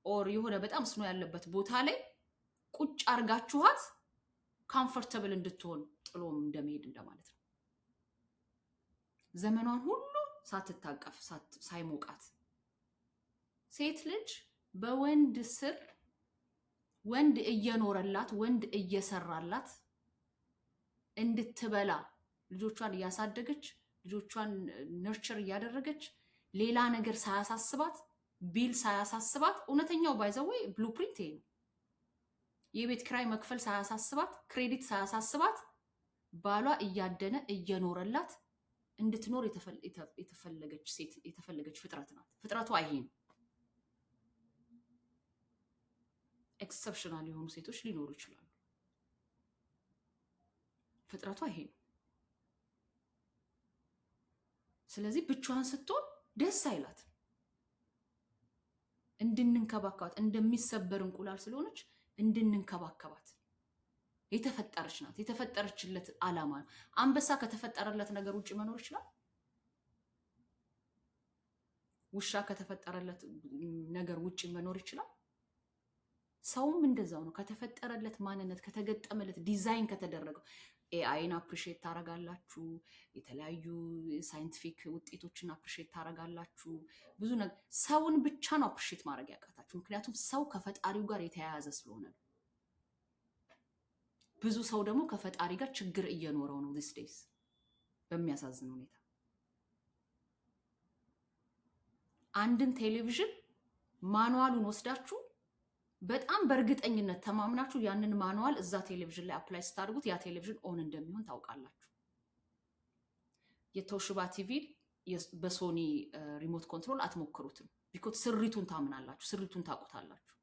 ኦር የሆነ በጣም ስኖ ያለበት ቦታ ላይ ቁጭ አርጋችኋት ኮምፎርታብል እንድትሆን ጥሎም እንደመሄድ እንደማለት ነው። ዘመኗን ሁሉ ሳትታቀፍ ሳይሞቃት ሴት ልጅ በወንድ ስር ወንድ እየኖረላት ወንድ እየሰራላት እንድትበላ ልጆቿን እያሳደገች ልጆቿን ነርቸር እያደረገች ሌላ ነገር ሳያሳስባት ቢል ሳያሳስባት እውነተኛው ባይዘወይ ብሉፕሪንት ይሄ ነው። የቤት ኪራይ መክፈል ሳያሳስባት ክሬዲት ሳያሳስባት ባሏ እያደነ እየኖረላት እንድትኖር የተፈለገች ሴት የተፈለገች ፍጥረት ናት። ፍጥረቷ ይሄ ነው። ኤክሰፕሽናል የሆኑ ሴቶች ሊኖሩ ይችላሉ። ፍጥረቷ ይሄ ነው። ስለዚህ ብቻዋን ስትሆን ደስ አይላት። እንድንንከባከባት እንደሚሰበር እንቁላል ስለሆነች እንድንንከባከባት የተፈጠረች ናት። የተፈጠረችለት ዓላማ ነው። አንበሳ ከተፈጠረለት ነገር ውጭ መኖር ይችላል? ውሻ ከተፈጠረለት ነገር ውጭ መኖር ይችላል? ሰውም እንደዛው ነው። ከተፈጠረለት ማንነት ከተገጠመለት ዲዛይን ከተደረገው ኤአይን አፕሪሼት ታረጋላችሁ። የተለያዩ ሳይንቲፊክ ውጤቶችን አፕሪሼት ታረጋላችሁ። ብዙ ነገር ሰውን ብቻ ነው አፕሪሼት ማድረግ ያቃታችሁ። ምክንያቱም ሰው ከፈጣሪው ጋር የተያያዘ ስለሆነ ነው። ብዙ ሰው ደግሞ ከፈጣሪ ጋር ችግር እየኖረው ነው ዲስ ዴይስ በሚያሳዝን ሁኔታ። አንድን ቴሌቪዥን ማኑዋሉን ወስዳችሁ በጣም በእርግጠኝነት ተማምናችሁ ያንን ማኑዋል እዛ ቴሌቪዥን ላይ አፕላይ ስታደርጉት ያ ቴሌቪዥን ኦን እንደሚሆን ታውቃላችሁ። የተውሽባ ቲቪ በሶኒ ሪሞት ኮንትሮል አትሞክሩትም። ቢኮዝ ስሪቱን ታምናላችሁ፣ ስሪቱን ታውቁታላችሁ።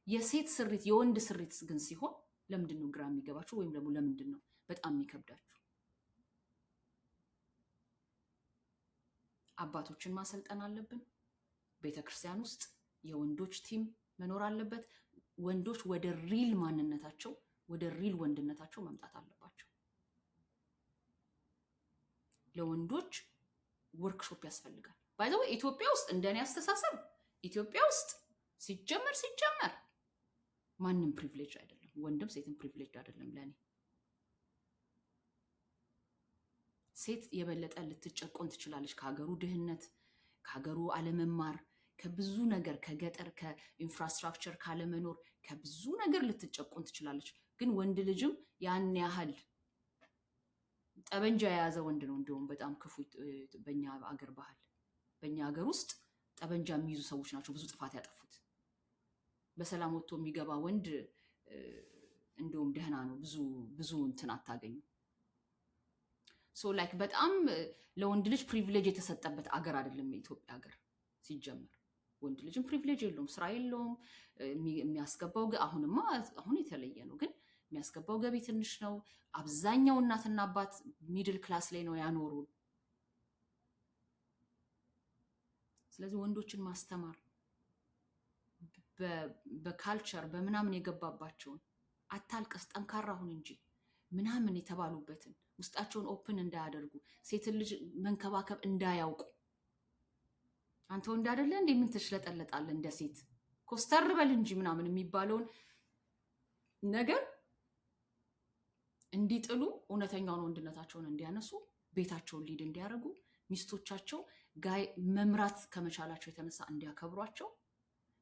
የሴት ስሪት የወንድ ስሪት ግን ሲሆን ለምንድን ነው ግራ የሚገባችሁ? ወይም ደግሞ ለምንድን ነው በጣም የሚከብዳችሁ? አባቶችን ማሰልጠን አለብን። ቤተክርስቲያን ውስጥ የወንዶች ቲም መኖር አለበት። ወንዶች ወደ ሪል ማንነታቸው ወደ ሪል ወንድነታቸው መምጣት አለባቸው። ለወንዶች ወርክሾፕ ያስፈልጋል። ባይ ዘ ወይ ኢትዮጵያ ውስጥ እንደኔ አስተሳሰብ ኢትዮጵያ ውስጥ ሲጀመር ማንም ፕሪቪሌጅ አይደለም። ወንድም ሴትም ፕሪቪሌጅ አይደለም ለኔ። ሴት የበለጠ ልትጨቆን ትችላለች ከሀገሩ ድህነት፣ ከሀገሩ አለመማር፣ ከብዙ ነገር ከገጠር ከኢንፍራስትራክቸር ካለመኖር ከብዙ ነገር ልትጨቆን ትችላለች። ግን ወንድ ልጅም ያን ያህል ጠበንጃ የያዘ ወንድ ነው እንደውም በጣም ክፉ። በእኛ አገር ባህል በእኛ ሀገር ውስጥ ጠበንጃ የሚይዙ ሰዎች ናቸው ብዙ ጥፋት ያጠፉት። በሰላም ወጥቶ የሚገባ ወንድ እንደውም ደህና ነው፣ ብዙ እንትን አታገኙ። ሶ ላይክ በጣም ለወንድ ልጅ ፕሪቪሌጅ የተሰጠበት አገር አይደለም የኢትዮጵያ ሀገር ሲጀመር። ወንድ ልጅም ፕሪቪሌጅ የለውም፣ ስራ የለውም። የሚያስገባው አሁን የተለየ ነው፣ ግን የሚያስገባው ገቢ ትንሽ ነው። አብዛኛው እናትና አባት ሚድል ክላስ ላይ ነው ያኖሩን። ስለዚህ ወንዶችን ማስተማር በካልቸር በምናምን የገባባቸውን አታልቀስ ጠንካራ ሁን እንጂ ምናምን የተባሉበትን ውስጣቸውን ኦፕን እንዳያደርጉ፣ ሴትን ልጅ መንከባከብ እንዳያውቁ። አንተ ወንድ አይደለ እንዴ ምን ትሽለጠለጣለህ እንደ ሴት ኮስተር በል እንጂ ምናምን የሚባለውን ነገር እንዲጥሉ፣ እውነተኛውን ወንድነታቸውን እንዲያነሱ፣ ቤታቸውን ሊድ እንዲያደርጉ፣ ሚስቶቻቸው መምራት ከመቻላቸው የተነሳ እንዲያከብሯቸው፣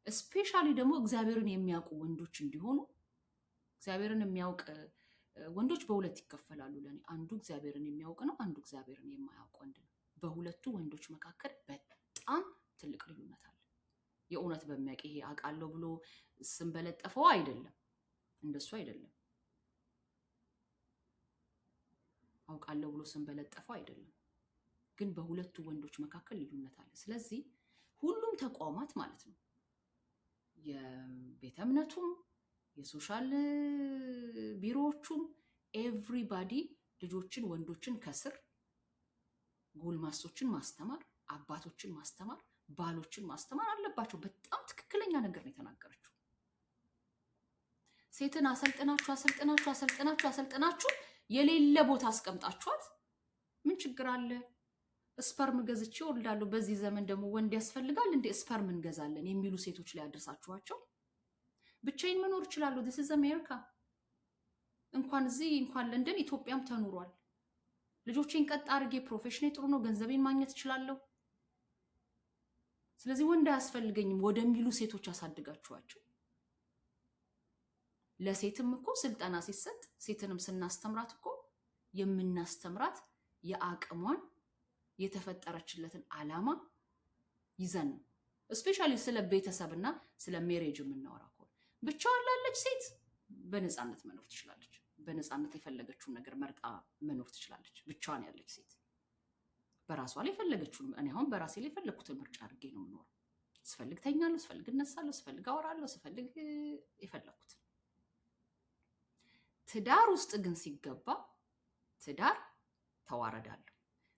ስፔሻሊ ደግሞ እግዚአብሔርን የሚያውቁ ወንዶች እንዲሆኑ። እግዚአብሔርን የሚያውቅ ወንዶች በሁለት ይከፈላሉ ለኔ። አንዱ እግዚአብሔርን የሚያውቅ ነው፣ አንዱ እግዚአብሔርን የማያውቅ ወንድ ነው። በሁለቱ ወንዶች መካከል በጣም ትልቅ ልዩነት አለ። የእውነት በሚያውቅ ይሄ አውቃለሁ ብሎ ስም በለጠፈው አይደለም፣ እንደሱ አይደለም። አውቃለሁ ብሎ ስም በለጠፈው አይደለም፣ ግን በሁለቱ ወንዶች መካከል ልዩነት አለ። ስለዚህ ሁሉም ተቋማት ማለት ነው የቤተ እምነቱም የሶሻል ቢሮዎቹም ኤቭሪባዲ ልጆችን ወንዶችን ከስር ጎልማሶችን ማስተማር፣ አባቶችን ማስተማር፣ ባሎችን ማስተማር አለባቸው። በጣም ትክክለኛ ነገር ነው የተናገረችው። ሴትን አሰልጥናችሁ የሌለ ቦታ አስቀምጣችኋት ምን ችግር አለ? ስፐርም ገዝቼ እወልዳለሁ። በዚህ ዘመን ደግሞ ወንድ ያስፈልጋል እንዴ? ስፐርም እንገዛለን የሚሉ ሴቶች ላይ አድርሳችኋቸው ብቻዬን መኖር እችላለሁ። this is America። እንኳን እዚህ እንኳን ለንደን ኢትዮጵያም ተኑሯል። ልጆቼን ቀጥ አድርጌ ፕሮፌሽኔ ጥሩ ነው፣ ገንዘቤን ማግኘት እችላለሁ፣ ስለዚህ ወንድ አያስፈልገኝም ወደሚሉ ሴቶች አሳድጋችኋቸው። ለሴትም እኮ ስልጠና ሲሰጥ ሴትንም ስናስተምራት እኮ የምናስተምራት የአቅሟን የተፈጠረችለትን ዓላማ ይዘን ነው። ስፔሻሊ ስለ ቤተሰብና ስለ ሜሬጅ የምናወራ ከሆነ ብቻዋን ላለች ሴት በነፃነት መኖር ትችላለች። በነፃነት የፈለገችውን ነገር መርጣ መኖር ትችላለች። ብቻዋን ያለች ሴት በራሷ ላይ የፈለገችውን፣ እኔ አሁን በራሴ ላይ የፈለግኩትን ምርጫ አድርጌ ነው የምኖረው። ስፈልግ ተኛለሁ፣ ስፈልግ እነሳለሁ፣ ስፈልግ አወራለሁ፣ ስፈልግ የፈለግኩትን። ትዳር ውስጥ ግን ሲገባ ትዳር ተዋረድ አለው።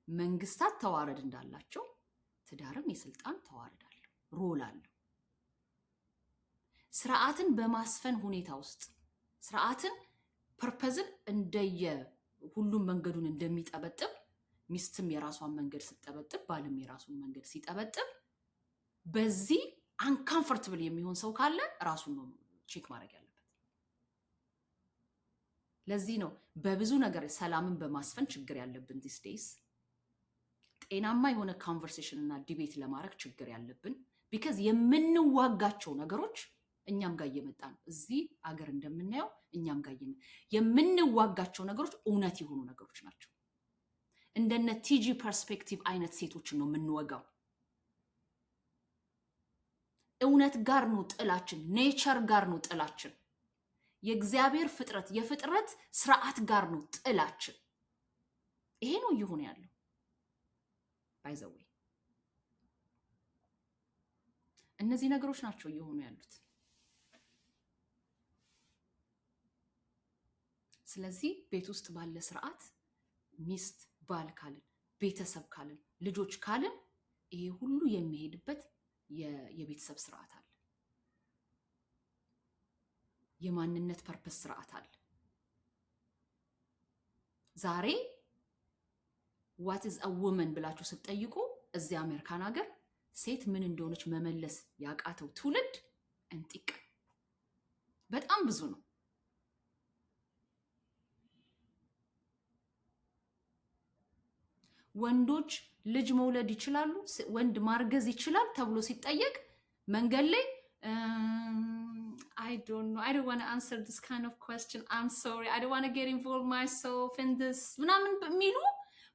መንግስታት ተዋረድ እንዳላቸው ትዳርም የስልጣን ተዋረድ አለው፣ ሮል አለው። ስርዓትን በማስፈን ሁኔታ ውስጥ ስርዓትን ፐርፐዝን እንደየ ሁሉም መንገዱን እንደሚጠበጥብ ሚስትም የራሷን መንገድ ስትጠበጥብ ባልም የራሱን መንገድ ሲጠበጥብ በዚህ አንካምፈርትብል የሚሆን ሰው ካለ ራሱን ነው ቼክ ማድረግ ያለበት። ለዚህ ነው በብዙ ነገር ሰላምን በማስፈን ችግር ያለብን ዲስ ዴይስ። ጤናማ የሆነ ኮንቨርሴሽን እና ዲቤት ለማድረግ ችግር ያለብን ቢካዝ የምንዋጋቸው ነገሮች እኛም ጋር እየመጣ ነው። እዚህ አገር እንደምናየው እኛም ጋር የምንዋጋቸው ነገሮች እውነት የሆኑ ነገሮች ናቸው። እንደነ ቲጂ ፐርስፔክቲቭ አይነት ሴቶችን ነው የምንወጋው። እውነት ጋር ነው ጥላችን፣ ኔቸር ጋር ነው ጥላችን፣ የእግዚአብሔር ፍጥረት የፍጥረት ስርዓት ጋር ነው ጥላችን። ይሄ ነው እየሆነ ያለው። ባይዘዌ እነዚህ ነገሮች ናቸው እየሆኑ ያሉት። ስለዚህ ቤት ውስጥ ባለ ስርዓት ሚስት ባል ካልን ቤተሰብ ካልን ልጆች ካልን ይሄ ሁሉ የሚሄድበት የቤተሰብ ስርዓት አለ። የማንነት ፐርፐስ ስርዓት አለ። ዛሬ what is a woman ብላችሁ ስትጠይቁ እዚህ አሜሪካን ሀገር ሴት ምን እንደሆነች መመለስ ያቃተው ትውልድ እንጥቅ በጣም ብዙ ነው። ወንዶች ልጅ መውለድ ይችላሉ፣ ወንድ ማርገዝ ይችላል ተብሎ ሲጠየቅ መንገድ ላይ I don't know. I don't want to answer this kind of question. I'm sorry. I don't want to get involved myself in this. ምናምን በሚሉ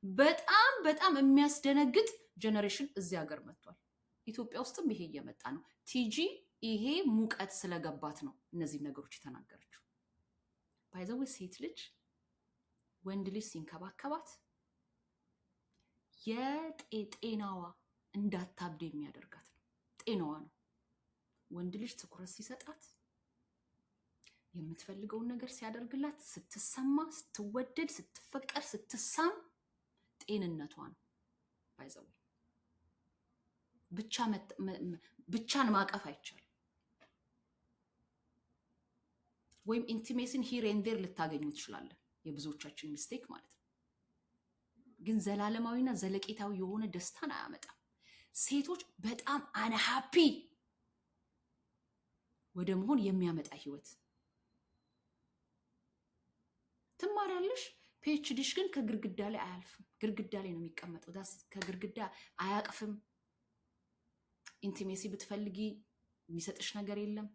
በጣም የሚያስደነግጥ ጀነሬሽን እዚህ ሀገር መጥቷል። ኢትዮጵያ ውስጥም ይሄ እየመጣ ነው። ቲጂ ይሄ ሙቀት ስለገባት ነው እነዚህ ነገሮች የተናገረችው። ባይዘው ሴት ልጅ ወንድ ልጅ ሲንከባከባት የጤናዋ እንዳታብድ የሚያደርጋት ነው። ጤናዋ ነው። ወንድ ልጅ ትኩረት ሲሰጣት የምትፈልገውን ነገር ሲያደርግላት ስትሰማ፣ ስትወደድ፣ ስትፈቀር፣ ስትሳም ጤንነቷ ነው። ባይዘው ብቻን ማቀፍ አይቻልም። ወይም ኢንቲሜሲን ሂር ኤንድ ዴር ልታገኙ ትችላለን። የብዙዎቻችን ሚስቴክ ማለት ነው። ግን ዘላለማዊና ዘለቄታዊ የሆነ ደስታን አያመጣም። ሴቶች በጣም አንሃፒ ወደ መሆን የሚያመጣ ህይወት ትማሪያለሽ። ፒኤችዲሽ ግን ከግርግዳ ላይ አያልፍም። ግርግዳ ላይ ነው የሚቀመጠው። ዳስ ከግርግዳ አያቅፍም። ኢንቲሜሲ ብትፈልጊ የሚሰጥሽ ነገር የለም።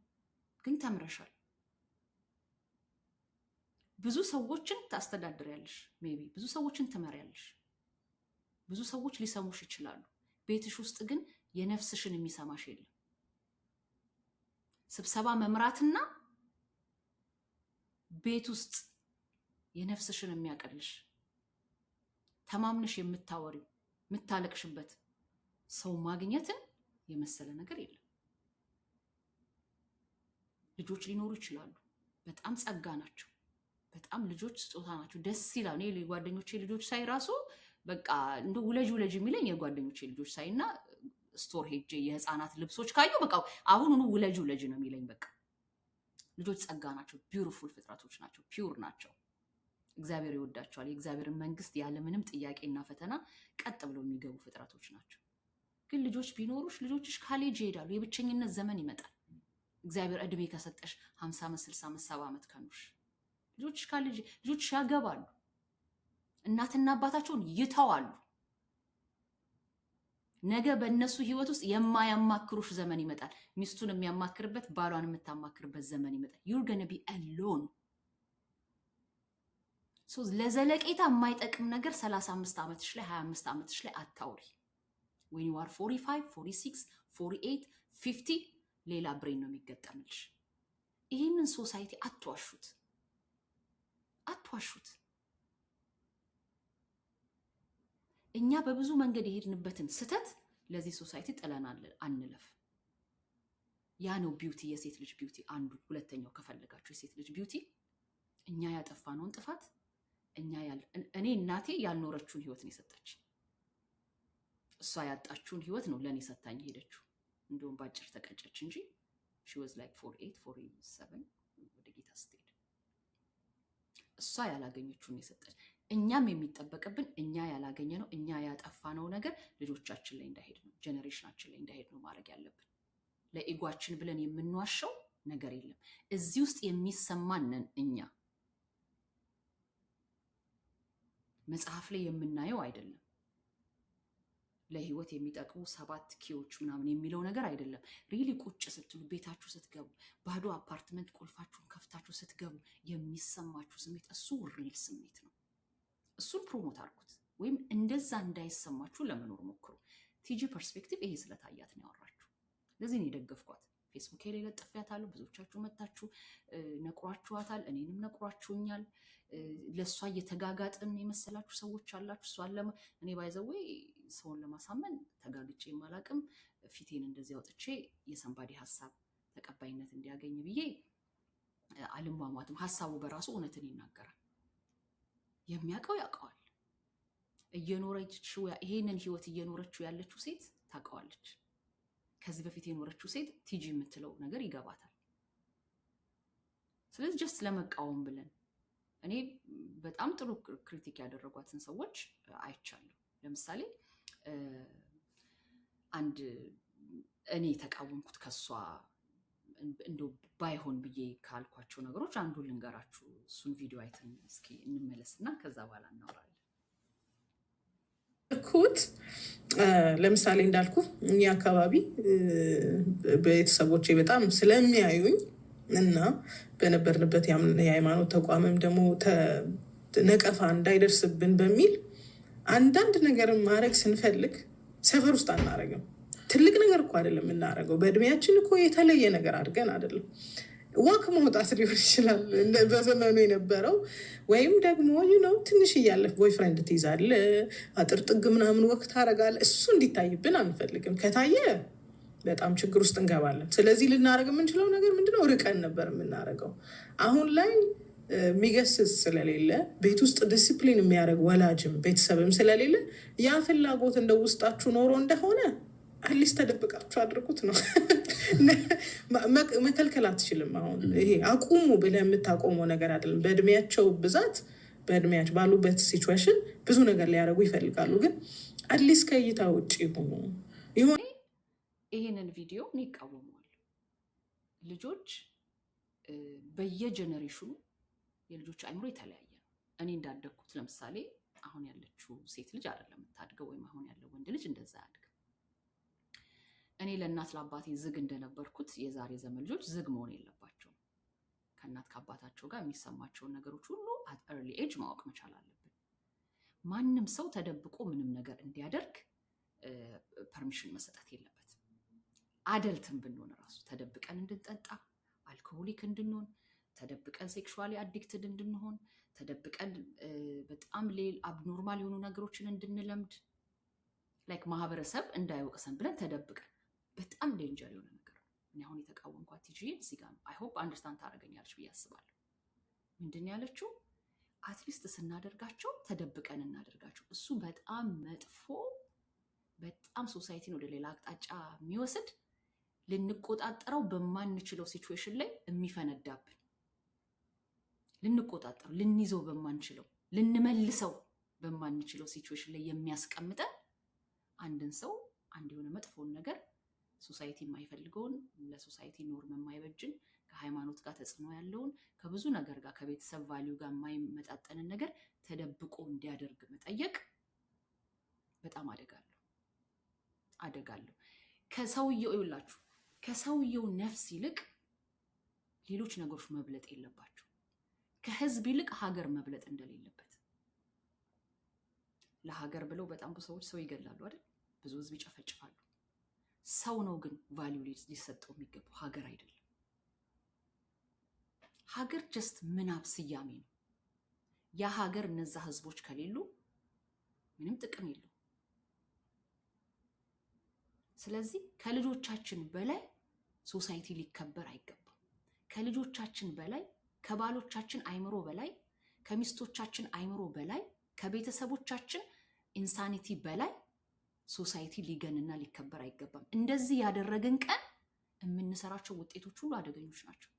ግን ተምረሻል። ብዙ ሰዎችን ታስተዳድሪያለሽ። ሜቢ ብዙ ሰዎችን ትመሪያለሽ። ብዙ ሰዎች ሊሰሙሽ ይችላሉ። ቤትሽ ውስጥ ግን የነፍስሽን የሚሰማሽ የለም። ስብሰባ መምራትና ቤት ውስጥ የነፍስሽን የሚያቀልሽ ተማምነሽ የምታወሪው የምታለቅሽበት ሰው ማግኘትን የመሰለ ነገር የለም። ልጆች ሊኖሩ ይችላሉ። በጣም ጸጋ ናቸው። በጣም ልጆች ስጦታ ናቸው። ደስ ይላል። እኔ ጓደኞቼ ልጆች ሳይ ራሱ በቃ እንደ ውለጅ የሚለኝ የጓደኞቼ ልጆች ሳይና ስቶር ሄጄ የህፃናት ልብሶች ካዩ በቃ አሁን ውለጅ ነው የሚለኝ። በቃ ልጆች ጸጋ ናቸው። ቢዩቲፉል ፍጥረቶች ናቸው። ፒውር ናቸው። እግዚአብሔር ይወዳቸዋል። የእግዚአብሔርን መንግስት ያለምንም ጥያቄና ፈተና ቀጥ ብለው የሚገቡ ፍጥረቶች ናቸው። ግን ልጆች ቢኖሩሽ ልጆችሽ ካሌጅ ይሄዳሉ። የብቸኝነት ዘመን ይመጣል። እግዚአብሔር እድሜ ከሰጠሽ 50 ዓመት 60 ዓመት 70 ዓመት ከኖርሽ ልጆችሽ ካሌጅ ልጆችሽ ያገባሉ። እናትና አባታቸውን ይተዋሉ። ነገ በእነሱ ህይወት ውስጥ የማያማክሩሽ ዘመን ይመጣል። ሚስቱን የሚያማክርበት ባሏን የምታማክርበት ዘመን ይመጣል። you're going to be alone. so ለዘለቄታ የማይጠቅም ነገር 35 ዓመትሽ ላይ 25 ዓመትሽ ላይ አታውሪ። when you are 45 46 48 50 ሌላ ብሬን ነው የሚገጠምልሽ። ይህንን ሶሳይቲ አትዋሹት። እኛ በብዙ መንገድ የሄድንበትን ስተት ለዚህ ሶሳይቲ ጥለናል አንለፍ። ያ ነው ቢዩቲ፣ የሴት ልጅ ቢዩቲ አንዱ። ሁለተኛው ከፈለጋችሁ የሴት ልጅ ቢዩቲ እኛ ያጠፋነውን ጥፋት እኔ እናቴ ያልኖረችውን ህይወት ነው የሰጠች። እሷ ያጣችውን ህይወት ነው ለኔ ሰጣኝ ሄደችው። እንደውም ባጭር ተቀጨች እንጂ she was like 48 47 ወደ ጌታ ስትሄድ እሷ ያላገኘችውን ነው የሰጠች። እኛም የሚጠበቅብን እኛ ያላገኘነው እኛ ያጠፋነው ነገር ልጆቻችን ላይ እንዳይሄድ ነው፣ ጀነሬሽናችን ላይ እንዳይሄድ ነው ማድረግ ያለብን። ለኢጓችን ብለን የምንዋሸው ነገር የለም። እዚህ ውስጥ የሚሰማንን እኛ መጽሐፍ ላይ የምናየው አይደለም። ለህይወት የሚጠቅሙ 7 ኪዎች ምናምን የሚለው ነገር አይደለም። ሪሊ ቁጭ ስትሉ ቤታችሁ ስትገቡ ባዶ አፓርትመንት ቁልፋችሁን ከፍታችሁ ስትገቡ የሚሰማችሁ ስሜት እሱ ሪል ስሜት ነው። እሱን ፕሮሞት አድርጉት፣ ወይም እንደዛ እንዳይሰማችሁ ለመኖር ሞክሩ። ቲጂ ፐርስፔክቲቭ ይሄ ስለታያት ነው ያወራችሁ። ለዚህ ነው የደገፍኳት። ፌስቡክ ላይ ለጥፊያታለሁ። ብዙዎቻችሁ መታችሁ ነቁራችኋታል። እኔንም ነቁራችሁኛል። ለሷ እየተጋጋጥን የመሰላችሁ ሰዎች አላችሁ። እሷን እኔ ባይዘዌ ሰውን ለማሳመን ተጋግጬ የማላቅም ፊቴን እንደዚህ አውጥቼ የሰንባዲ ሀሳብ ተቀባይነት እንዲያገኝ ብዬ አልሟሟትም። ሀሳቡ በራሱ እውነትን ይናገራል። የሚያውቀው ያውቀዋል። እየኖረችው ይሄንን ህይወት እየኖረችው ያለችው ሴት ታውቀዋለች። ከዚህ በፊት የኖረችው ሴት ቲጂ የምትለው ነገር ይገባታል። ስለዚህ ጀስት ለመቃወም ብለን እኔ በጣም ጥሩ ክሪቲክ ያደረጓትን ሰዎች አይቻለሁ። ለምሳሌ አንድ እኔ ተቃወምኩት ከሷ እንደው ባይሆን ብዬ ካልኳቸው ነገሮች አንዱ ልንገራችሁ። እሱን ቪዲዮ አይተን እስኪ እንመለስና ከዛ በኋላ እናወራለን። እኩት ለምሳሌ እንዳልኩ እኛ አካባቢ ቤተሰቦቼ በጣም ስለሚያዩኝ እና በነበርንበት የሃይማኖት ተቋምም ደግሞ ነቀፋ እንዳይደርስብን በሚል አንዳንድ ነገር ማድረግ ስንፈልግ ሰፈር ውስጥ አናረግም። ትልቅ ነገር እኮ አይደለም የምናደርገው። በእድሜያችን እኮ የተለየ ነገር አድርገን አይደለም። ዋክ መውጣት ሊሆን ይችላል በዘመኑ የነበረው፣ ወይም ደግሞ ትንሽ እያለፍ ቦይፍሬንድ ትይዛለ፣ አጥር ጥግ ምናምን ወቅት ታደርጋለህ። እሱ እንዲታይብን አንፈልግም። ከታየ በጣም ችግር ውስጥ እንገባለን። ስለዚህ ልናደርግ የምንችለው ነገር ምንድነው? ርቀን ነበር የምናደርገው። አሁን ላይ የሚገስጽ ስለሌለ ቤት ውስጥ ዲሲፕሊን የሚያደርግ ወላጅም ቤተሰብም ስለሌለ ያ ፍላጎት እንደ ውስጣችሁ ኖሮ እንደሆነ አትሊስት ተደብቃችሁ አድርጉት ነው። መከልከል አትችልም። አሁን ይሄ አቁሙ ብለህ የምታቆመው ነገር አይደለም። በእድሜያቸው ብዛት በእድሜያቸው ባሉበት ሲቹዌሽን ብዙ ነገር ሊያደርጉ ይፈልጋሉ፣ ግን አትሊስት ከእይታ ውጭ ሆኑ ይሆን። ይህንን ቪዲዮ እኔ ይቃወመዋል። ልጆች በየጀነሬሽኑ የልጆች አይምሮ የተለያየ ነው። እኔ እንዳደግኩት ለምሳሌ አሁን ያለችው ሴት ልጅ አይደለም የምታድገው፣ ወይም አሁን ያለው ወንድ ልጅ እንደዛ አያድግም። እኔ ለእናት ለአባቴ ዝግ እንደነበርኩት የዛሬ ዘመን ልጆች ዝግ መሆን የለባቸውም። ከእናት ከአባታቸው ጋር የሚሰማቸውን ነገሮች ሁሉ አት ኤርሊ ኤጅ ማወቅ መቻል አለብን። ማንም ሰው ተደብቆ ምንም ነገር እንዲያደርግ ፐርሚሽን መሰጠት የለበትም። አደልትን ብንሆን ራሱ ተደብቀን እንድንጠጣ፣ አልኮሆሊክ እንድንሆን፣ ተደብቀን ሴክሹዋሊ አዲክትድ እንድንሆን፣ ተደብቀን በጣም አብኖርማል የሆኑ ነገሮችን እንድንለምድ፣ ላይክ ማህበረሰብ እንዳይወቅሰን ብለን ተደብቀን በጣም ዴንጀር የሆነ ነገር ነው። እኔ አሁን የተቃወምኳት ቲጂ እዚህ ጋር ነው። አይ ሆፕ አንደርስታንድ ታደርገኛለች ብዬ አስባለሁ። ምንድን ያለችው? አትሊስት ስናደርጋቸው ተደብቀን እናደርጋቸው። እሱ በጣም መጥፎ፣ በጣም ሶሳይቲን ወደ ሌላ አቅጣጫ የሚወስድ፣ ልንቆጣጠረው በማንችለው ሲቹዌሽን ላይ የሚፈነዳብን፣ ልንቆጣጠረው ልንይዘው በማንችለው ልንመልሰው በማንችለው ሲቹዌሽን ላይ የሚያስቀምጠን አንድን ሰው አንድ የሆነ መጥፎውን ነገር ሶሳይቲ የማይፈልገውን ለሶሳይቲ ኖርም የማይበጅን ከሃይማኖት ጋር ተጽዕኖ ያለውን ከብዙ ነገር ጋር ከቤተሰብ ቫሊዩ ጋር የማይመጣጠንን ነገር ተደብቆ እንዲያደርግ መጠየቅ በጣም አደጋለሁ። ከሰውየው ይውላችሁ፣ ከሰውየው ነፍስ ይልቅ ሌሎች ነገሮች መብለጥ የለባቸው። ከህዝብ ይልቅ ሀገር መብለጥ እንደሌለበት። ለሀገር ብለው በጣም ብዙ ሰዎች ሰው ይገላሉ አይደል? ብዙ ህዝብ ይጨፈጭፋሉ። ሰው ነው ግን ቫሊዩ ሊሰጠው የሚገባው፣ ሀገር አይደለም። ሀገር ጀስት ምናብ ስያሜ ነው። ያ ሀገር እነዛ ህዝቦች ከሌሉ ምንም ጥቅም የለው። ስለዚህ ከልጆቻችን በላይ ሶሳይቲ ሊከበር አይገባም። ከልጆቻችን በላይ፣ ከባሎቻችን አይምሮ በላይ፣ ከሚስቶቻችን አይምሮ በላይ፣ ከቤተሰቦቻችን ኢንሳኒቲ በላይ ሶሳይቲ ሊገንና ሊከበር አይገባም። እንደዚህ ያደረግን ቀን የምንሰራቸው ውጤቶች ሁሉ አደገኞች ናቸው።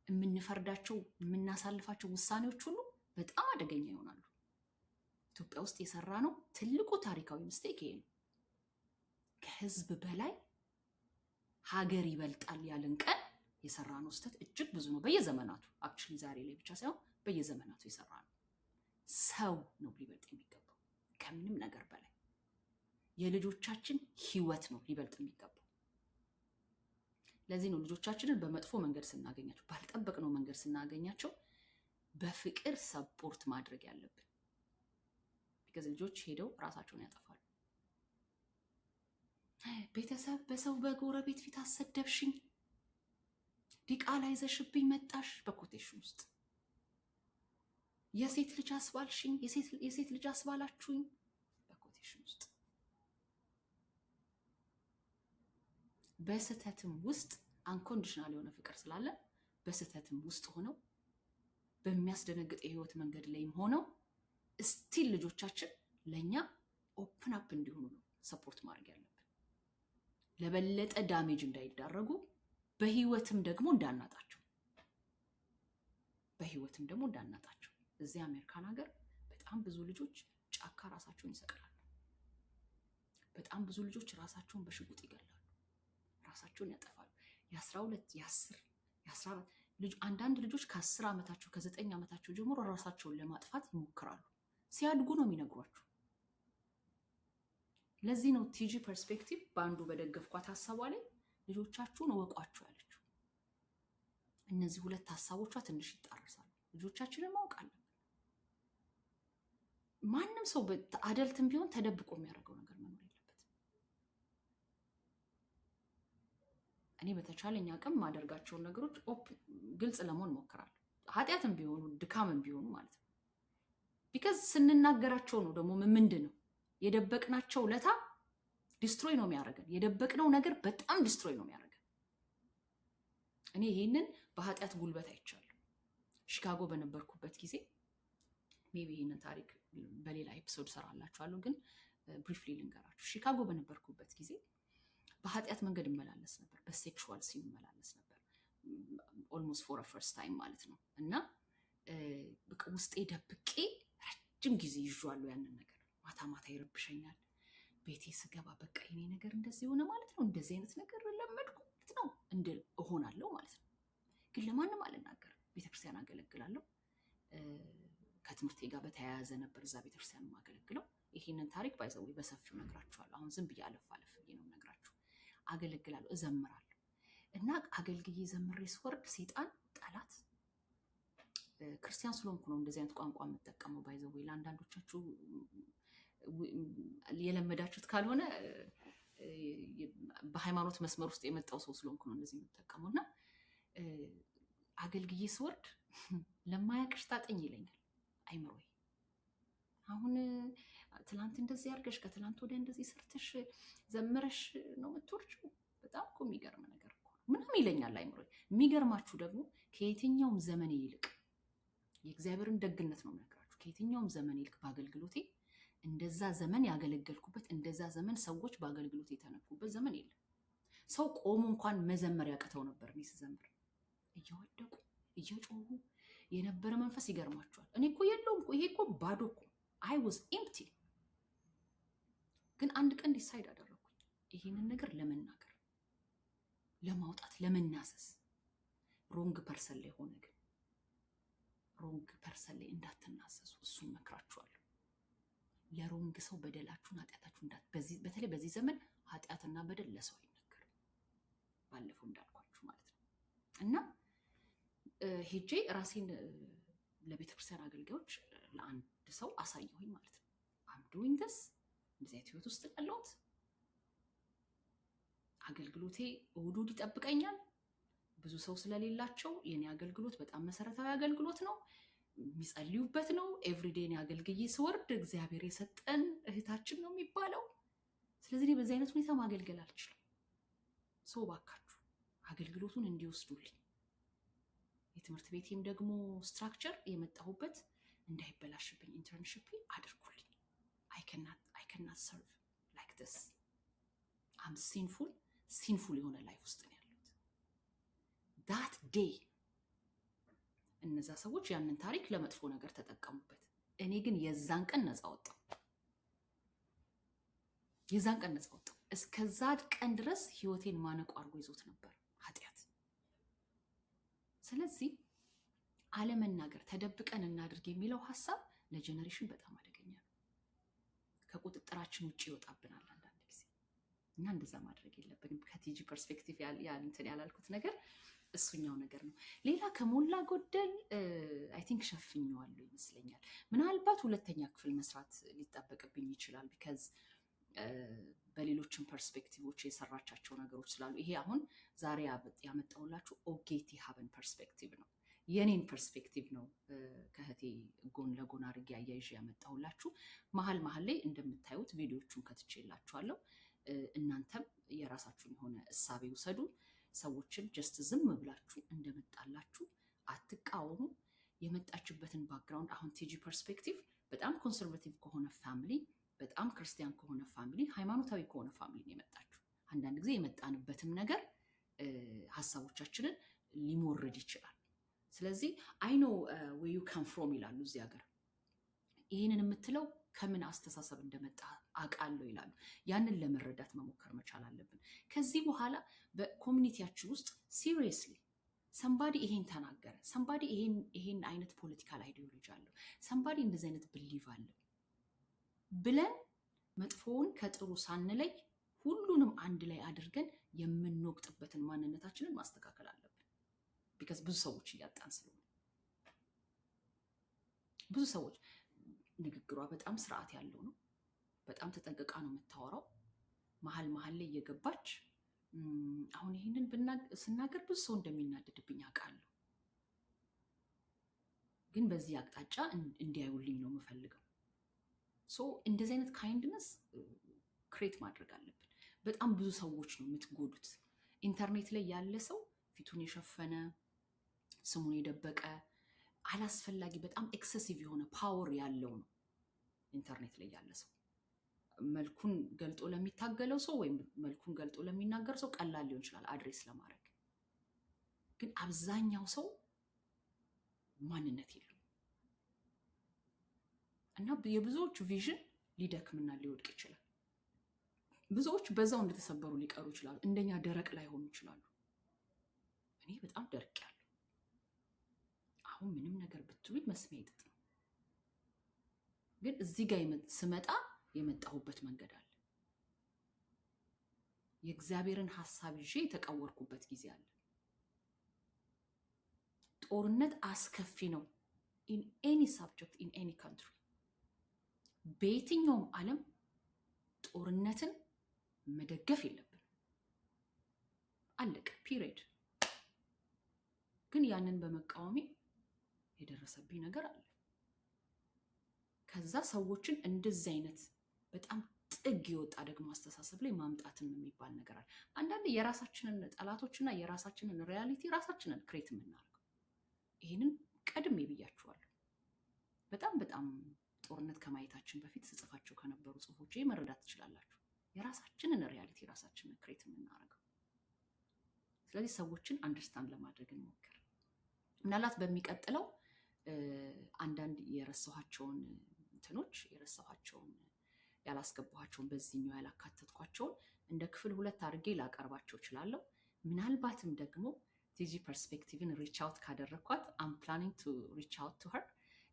የምንፈርዳቸው የምናሳልፋቸው ውሳኔዎች ሁሉ በጣም አደገኛ ይሆናሉ። ኢትዮጵያ ውስጥ የሰራ ነው ትልቁ ታሪካዊ ምስቴክ ይሄ ነው። ከህዝብ በላይ ሀገር ይበልጣል ያለን ቀን የሰራ ነው ስህተት እጅግ ብዙ ነው። በየዘመናቱ አክቹዋሊ ዛሬ ላይ ብቻ ሳይሆን በየዘመናቱ የሰራ ነው። ሰው ነው ሊበልጥ የሚገባው ከምንም ነገር በላይ። የልጆቻችን ህይወት ነው ሊበልጥ የሚገባው። ለዚህ ነው ልጆቻችንን በመጥፎ መንገድ ስናገኛቸው፣ ባልጠበቅነው መንገድ ስናገኛቸው በፍቅር ሰፖርት ማድረግ ያለብን። ቢካዝ ልጆች ሄደው ራሳቸውን ያጠፋሉ። ቤተሰብ በሰው በጎረቤት ፊት አሰደብሽኝ፣ ዲቃላ ይዘሽብኝ መጣሽ፣ በኮቴሽን ውስጥ የሴት ልጅ አስባልሽኝ፣ የሴት ልጅ አስባላችሁኝ፣ በኮቴሽን ውስጥ በስህተትም ውስጥ አንኮንዲሽናል የሆነ ፍቅር ስላለ በስህተትም ውስጥ ሆነው በሚያስደነግጥ የህይወት መንገድ ላይም ሆነው ስቲል ልጆቻችን ለእኛ ኦፕን አፕ እንዲሆኑ ነው ሰፖርት ማድረግ ያለብን። ለበለጠ ዳሜጅ እንዳይዳረጉ፣ በህይወትም ደግሞ እንዳናጣቸው። እዚህ አሜሪካን ሀገር በጣም ብዙ ልጆች ጫካ ራሳቸውን ይሰቅላሉ። በጣም ብዙ ልጆች ራሳቸውን በሽጉጥ ይገላሉ፣ ራሳቸውን ያጠፋሉ። የ12 የ10 የ14 ልጅ አንዳንድ ልጆች ከ10 ዓመታቸው ከ9 ዓመታቸው ጀምሮ ራሳቸውን ለማጥፋት ይሞክራሉ። ሲያድጉ ነው የሚነግሯችሁ። ለዚህ ነው ቲጂ ፐርስፔክቲቭ ባንዱ በደገፍኳት ሐሳቧ ላይ ልጆቻችሁን እወቋቸው ያለችው። እነዚህ ሁለት ሐሳቦቿ ትንሽ ይጣረሳሉ። ልጆቻችንን ማወቅ አለብን። ማንም ሰው አደልትም ቢሆን ተደብቆ የሚያደርገው ነገር መኖር የለበትም። እኔ በተቻለኝ አቅም ማደርጋቸውን ነገሮች ግልጽ ለመሆን እሞክራለሁ። ኃጢአትም ቢሆኑ ድካምም ቢሆኑ ማለት ነው። ቢካዝ ስንናገራቸው ነው ደግሞ ምንድን ነው የደበቅናቸው ለታ ዲስትሮይ ነው የሚያደርገን። የደበቅነው ነገር በጣም ዲስትሮይ ነው የሚያደርገን። እኔ ይሄንን በኃጢአት ጉልበት አይቻለሁ። ሺካጎ በነበርኩበት ጊዜ ሜቢ ይሄንን ታሪክ በሌላ ኤፒሶድ ሰራላችኋለሁ፣ ግን ብሪፍሊ ልንገራችሁ። ሺካጎ በነበርኩበት ጊዜ በኃጢአት መንገድ እመላለስ ነበር። በሴክሹዋል ሲን እመላለስ ነበር። ኦልሞስት ፎር ፈርስት ታይም ማለት ነው። እና በቃ ውስጤ ደብቄ ረጅም ጊዜ ይዤዋለሁ ያንን ነገር። ማታ ማታ ይረብሸኛል። ቤቴ ስገባ በቃ የኔ ነገር እንደዚህ ሆነ ማለት ነው፣ እንደዚህ አይነት ነገር ለመድኩ ማለት ነው እንድል እሆናለሁ ማለት ነው። ግን ለማንም አልናገርም። ቤተክርስቲያን አገለግላለሁ። ከትምህርቴ ጋር በተያያዘ ነበር እዛ ቤተክርስቲያን የማገለግለው። ይሄንን ታሪክ ባይዘው በሰፊው ነግራችኋለሁ። አሁን ዝም ብዬ አለፍ ብዬ ነው ነግራችሁ። አገለግላለሁ፣ እዘምራለሁ። እና አገልግዬ ዘምሬ ስወርድ ሴጣን ጠላት ክርስቲያን ስለሆንኩ ነው እንደዚህ አይነት ቋንቋ የምጠቀመው። ባይዘው ለአንዳንዶቻችሁ የለመዳችሁት ካልሆነ በሃይማኖት መስመር ውስጥ የመጣው ሰው ስለሆንኩ ነው እንደዚህ የምጠቀመው። እና አገልግዬ ስወርድ ለማያቅሽ ታጠኝ ይለኛል አይምሮዬ። አሁን ትላንት እንደዚህ አድርገሽ ከትላንት ወዲያ እንደዚህ ሰርተሽ ዘምረሽ ነው የምትወርጂው። በጣም እኮ የሚገርም ነገር እኮ ምንም ይለኛል አይምሮዬ። የሚገርማችሁ ደግሞ ከየትኛውም ዘመን ይልቅ የእግዚአብሔርን ደግነት ነው የምነግራችሁ። ከየትኛውም ዘመን ይልቅ በአገልግሎቴ እንደዛ ዘመን ያገለገልኩበት፣ እንደዛ ዘመን ሰዎች በአገልግሎቴ የተነኩበት ዘመን የለም። ሰው ቆሙ እንኳን መዘመር ያቅተው ነበር። እኔ ስዘምር እየወደቁ እየጮሁ የነበረ መንፈስ ይገርማቸዋል። እኔ እኮ የለውም እኮ፣ ይሄ እኮ ባዶ እኮ፣ አይ ዋዝ ኤምፕቲ። ግን አንድ ቀን ዲሳይድ አደረኩኝ ይሄንን ነገር ለመናገር፣ ለማውጣት፣ ለመናሰስ። ሮንግ ፐርሰን ላይ ሆነ። ግን ሮንግ ፐርሰን ላይ እንዳትናሰሱ፣ እሱን መክራችኋለሁ። ለሮንግ ሰው በደላችሁን ኃጢአታችሁን በተለይ በዚህ ዘመን ኃጢአትና በደል ለሰው አይነገርም። ባለፈው እንዳልኳችሁ ማለት ነው። እና ሄጄ ራሴን ለቤተክርስቲያን አገልጋዮች ለአንድ ሰው አሳየሁኝ ማለት ነው። አም ዱዊንግ ዲስ፣ እንደዚህ አይነት ህይወት ውስጥ ያለሁት አገልግሎቴ እሑድ ይጠብቀኛል። ብዙ ሰው ስለሌላቸው የኔ አገልግሎት በጣም መሰረታዊ አገልግሎት ነው፣ የሚጸልዩበት ነው። ኤቭሪዴን አገልግዬ ስወርድ እግዚአብሔር የሰጠን እህታችን ነው የሚባለው። ስለዚህ በዚህ አይነት ሁኔታ ማገልገል አልችልም። ሰው ባካችሁ አገልግሎቱን እንዲወስዱልኝ፣ የትምህርት ቤቴም ደግሞ ስትራክቸር የመጣሁበት እንዳይበላሽብኝ ኢንተርንሺፕ አድርጉልኝ። I cannot serve like this. I'm sinful የሆነ ላይፍ ውስጥ ነው ያሉት። that day እነዛ ሰዎች ያንን ታሪክ ለመጥፎ ነገር ተጠቀሙበት። እኔ ግን የዛን ቀን ነፃ ወጣሁ። እስከዛ ቀን ድረስ ህይወቴን ማነቆ አድርጎ ይዞት ነበር ኃጢአት። ስለዚህ አለመናገር፣ ተደብቀን እናድርግ የሚለው ሐሳብ ለጀነሬሽን በጣም አደገኛ ነው። ከቁጥጥራችን ውጭ ይወጣብናል አንዳንድ ጊዜ እና እንደዛ ማድረግ የለብንም። ከቲጂ ፐርስፔክቲቭ እንትን ያላልኩት ነገር እሱኛው ነገር ነው። ሌላ ከሞላ ጎደል አይ ቲንክ ሸፍኘዋለሁ ይመስለኛል። ምናልባት ሁለተኛ ክፍል መስራት ሊጠበቅብኝ ይችላል። ቢካዝ በሌሎችም ፐርስፔክቲቮች የሰራቻቸው ነገሮች ስላሉ። ይሄ አሁን ዛሬ ያመጣሁላችሁ ኦጌቲ ሀበን ፐርስፔክቲቭ ነው፣ የኔን ፐርስፔክቲቭ ነው። ከህቴ ጎን ለጎን አድርጌ አያይዤ ያመጣሁላችሁ። መሀል ላይ እንደምታዩት ቪዲዮቹን ከትቼላችኋለሁ። እናንተም የራሳችሁን የሆነ እሳቤ ውሰዱ። ሰዎችን ጀስት ዝም ብላችሁ እንደመጣላችሁ አትቃወሙ። የመጣችበትን ባክግራውንድ፣ አሁን ቲጂ ፐርስፔክቲቭ በጣም ኮንሰርቬቲቭ ከሆነ ፋሚሊ፣ በጣም ክርስቲያን ከሆነ ፋሚሊ፣ ሃይማኖታዊ ከሆነ ፋሚሊ ነው የመጣችሁ። አንዳንድ ጊዜ የመጣንበትም ነገር ሀሳቦቻችንን ሊሞርድ ይችላል። ስለዚህ አይ ኖ ዌር ዩ ካም ፍሮም ይላሉ እዚህ ሀገር። ይህንን የምትለው ከምን አስተሳሰብ እንደመጣ አውቃለሁ ይላሉ። ያንን ለመረዳት መሞከር መቻል አለብን። ከዚህ በኋላ በኮሚኒቲያችን ውስጥ ሲሪየስሊ ሰምባዲ ይሄን ተናገረ፣ ሰምባዲ ይሄን አይነት ፖለቲካል አይዲዮሎጂ አለው፣ ሰምባዲ እንደዚህ አይነት ብሊቭ አለው ብለን መጥፎውን ከጥሩ ሳንለይ ሁሉንም አንድ ላይ አድርገን የምንወቅጥበትን ማንነታችንን ማስተካከል አለብን። ቢካዝ ብዙ ሰዎች እያጣን ስለሆነ ብዙ ሰዎች ንግግሯ በጣም ስርዓት ያለው ነው። በጣም ተጠንቅቃ ነው የምታወራው። መሀል ላይ እየገባች አሁን ይሄንን ስናገር ብዙ ሰው እንደሚናደድብኝ አውቃለሁ፣ ግን በዚህ አቅጣጫ እንዲያዩልኝ ነው የምፈልገው። ሶ እንደዚህ አይነት ካይንድነስ ክሬት ማድረግ አለብን። በጣም ብዙ ሰዎች ነው የምትጎዱት። ኢንተርኔት ላይ ያለ ሰው ፊቱን የሸፈነ ስሙን የደበቀ አላስፈላጊ በጣም ኤክሰሲቭ የሆነ ፓወር ያለው ነው ኢንተርኔት ላይ ያለ ሰው። መልኩን ገልጦ ለሚታገለው ሰው ወይም መልኩን ገልጦ ለሚናገር ሰው ቀላል ሊሆን ይችላል አድሬስ ለማድረግ፣ ግን አብዛኛው ሰው ማንነት የለውም እና የብዙዎቹ ቪዥን ሊደክምና ሊወድቅ ይችላል። ብዙዎች በዛው እንደተሰበሩ ሊቀሩ ይችላሉ። እንደኛ ደረቅ ላይ ሆኑ ይችላሉ። እኔ በጣም ደርቄያለሁ። አሁን ምንም ነገር ብትሉኝ መስሚያ ይጥጥ ነው። ግን እዚህ ጋር ስመጣ የመጣሁበት መንገድ አለ። የእግዚአብሔርን ሐሳብ ይዤ የተቀወርኩበት ጊዜ አለ። ጦርነት አስከፊ ነው። in any subject in any country በየትኛውም ዓለም ጦርነትን መደገፍ የለብን። አለቀ ፒሪየድ። ግን ያንን በመቃወሜ የደረሰብኝ ነገር አለ። ከዛ ሰዎችን እንደዚህ አይነት በጣም ጥግ የወጣ ደግሞ አስተሳሰብ ላይ ማምጣትም የሚባል ነገር አለ። አንዳንድ የራሳችንን ጠላቶችና የራሳችንን ሪያሊቲ ራሳችንን ክሬት የምናደርገው። ይህንን ቀድሜ ብያችኋለሁ። በጣም ጦርነት ከማየታችን በፊት ስጽፋቸው ከነበሩ ጽሁፎች መረዳት ትችላላችሁ። የራሳችንን ሪያሊቲ ራሳችንን ክሬት የምናደርገው። ስለዚህ ሰዎችን አንደርስታንድ ለማድረግ እንሞክር። ምናልባት በሚቀጥለው አንዳንድ የረሳኋቸውን ያላስገባኋቸውን በዚህኛው ያላካተትኳቸውን እንደ ክፍል 2 አድርጌ ላቀርባቸው እችላለሁ። ምናልባትም ደግሞ ቲጂ ፐርስፔክቲቭን ሪች አውት ካደረኳት አም ፕላኒንግ ቱ ሪች አውት ቱ ሄር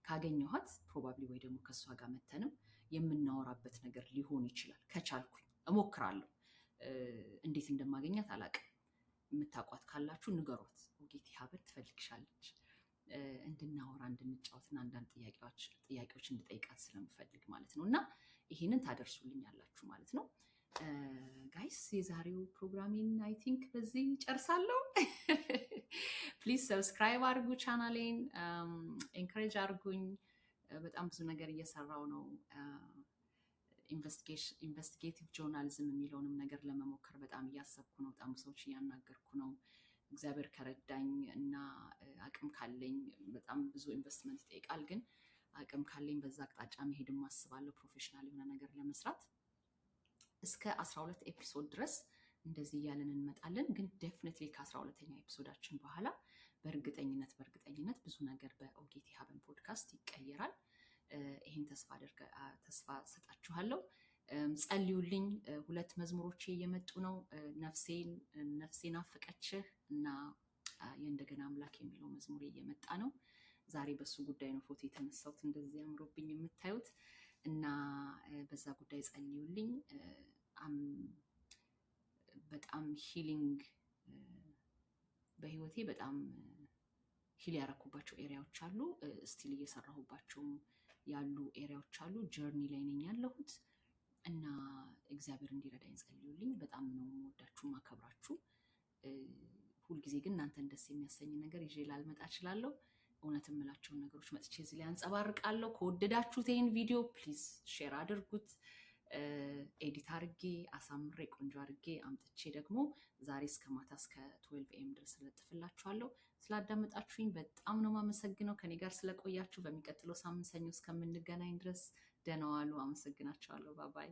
ካገኘኋት ፕሮባብሊ ወይ ደግሞ ከእሷ ጋር መተንም የምናወራበት ነገር ሊሆን ይችላል። ከቻልኩኝ እሞክራለሁ። እንዴት እንደማገኛት አላውቅም። የምታውቋት ካላችሁ ንገሯት። ኦጌቲ ሀበን ትፈልግሻለች እንድናወራ እንድንጫወትና አንዳንድ ጥያቄዎች እንድጠይቃት ስለምፈልግ ማለት ነው። እና ይሄንን ታደርሱልኛላችሁ ማለት ነው። ጋይስ የዛሬው ፕሮግራሚን አይ ቲንክ በዚህ ጨርሳለሁ። ፕሊዝ ሰብስክራይብ አድርጉ፣ ቻናሌን ኤንከሬጅ አድርጉኝ። በጣም ብዙ ነገር እየሰራው ነው። ኢንቨስቲጌቲቭ ጆርናሊዝም የሚለውንም ነገር ለመሞከር በጣም እያሰብኩ ነው። በጣም ሰዎች እያናገርኩ ነው። እግዚአብሔር ከረዳኝ እና አቅም ካለኝ በጣም ብዙ ኢንቨስትመንት ይጠይቃል፣ ግን አቅም ካለኝ በዛ አቅጣጫ መሄድም አስባለሁ ፕሮፌሽናል የሆነ ነገር ለመስራት። እስከ 12 ኤፒሶድ ድረስ እንደዚህ እያለን እንመጣለን። ግን ዴፊኒትሊ ከ12ኛ ኤፒሶዳችን በኋላ በእርግጠኝነት ብዙ ነገር በኦጌቲ ሀበን ፖድካስት ይቀየራል። ይህን ተስፋ ሰጣችኋለሁ። ጸልዩልኝ። 2 መዝሙሮቼ እየመጡ ነው። ነፍሴን አፈቀችህ እና የእንደገና አምላክ የሚለው መዝሙሬ እየመጣ ነው። ዛሬ በሱ ጉዳይ ነው ፎቶ የተነሳሁት እንደዚህ አምሮብኝ የምታዩት እና በዛ ጉዳይ ጸልዩልኝ። በጣም ሂሊንግ በህይወቴ በጣም ሂል ያረኩባቸው ኤሪያዎች አሉ። ስቲል እየሰራሁባቸው ያሉ ኤሪያዎች አሉ። ጀርኒ ላይ ነኝ ያለሁት እና እግዚአብሔር እንዲረዳኝ ጸልዩልኝ። በጣም ነው የምወዳችሁ ማከብራችሁ። ሁልጊዜ ግን እናንተን ደስ የሚያሰኝ ነገር ይዤ ላልመጣ እችላለሁ። እውነት የምላቸውን ነገሮች መጥቼ እዚህ ላይ አንጸባርቃለሁ። ከወደዳችሁት ይህን ቪዲዮ ፕሊዝ ሼር አድርጉት። ኤዲት አድርጌ አሳምሬ ቆንጆ አድርጌ አምጥቼ ደግሞ ዛሬ እስከ ማታ እስከ 12 AM ድረስ ለጥፍላችኋለሁ። ስላዳመጣችሁኝ በጣም ነው የማመሰግነው። ከኔ ጋር ስለቆያችሁ በሚቀጥለው ሳምንት ሰኞ እስከምንገናኝ ድረስ ደህና ዋሉ። አመሰግናችኋለሁ። ባባይ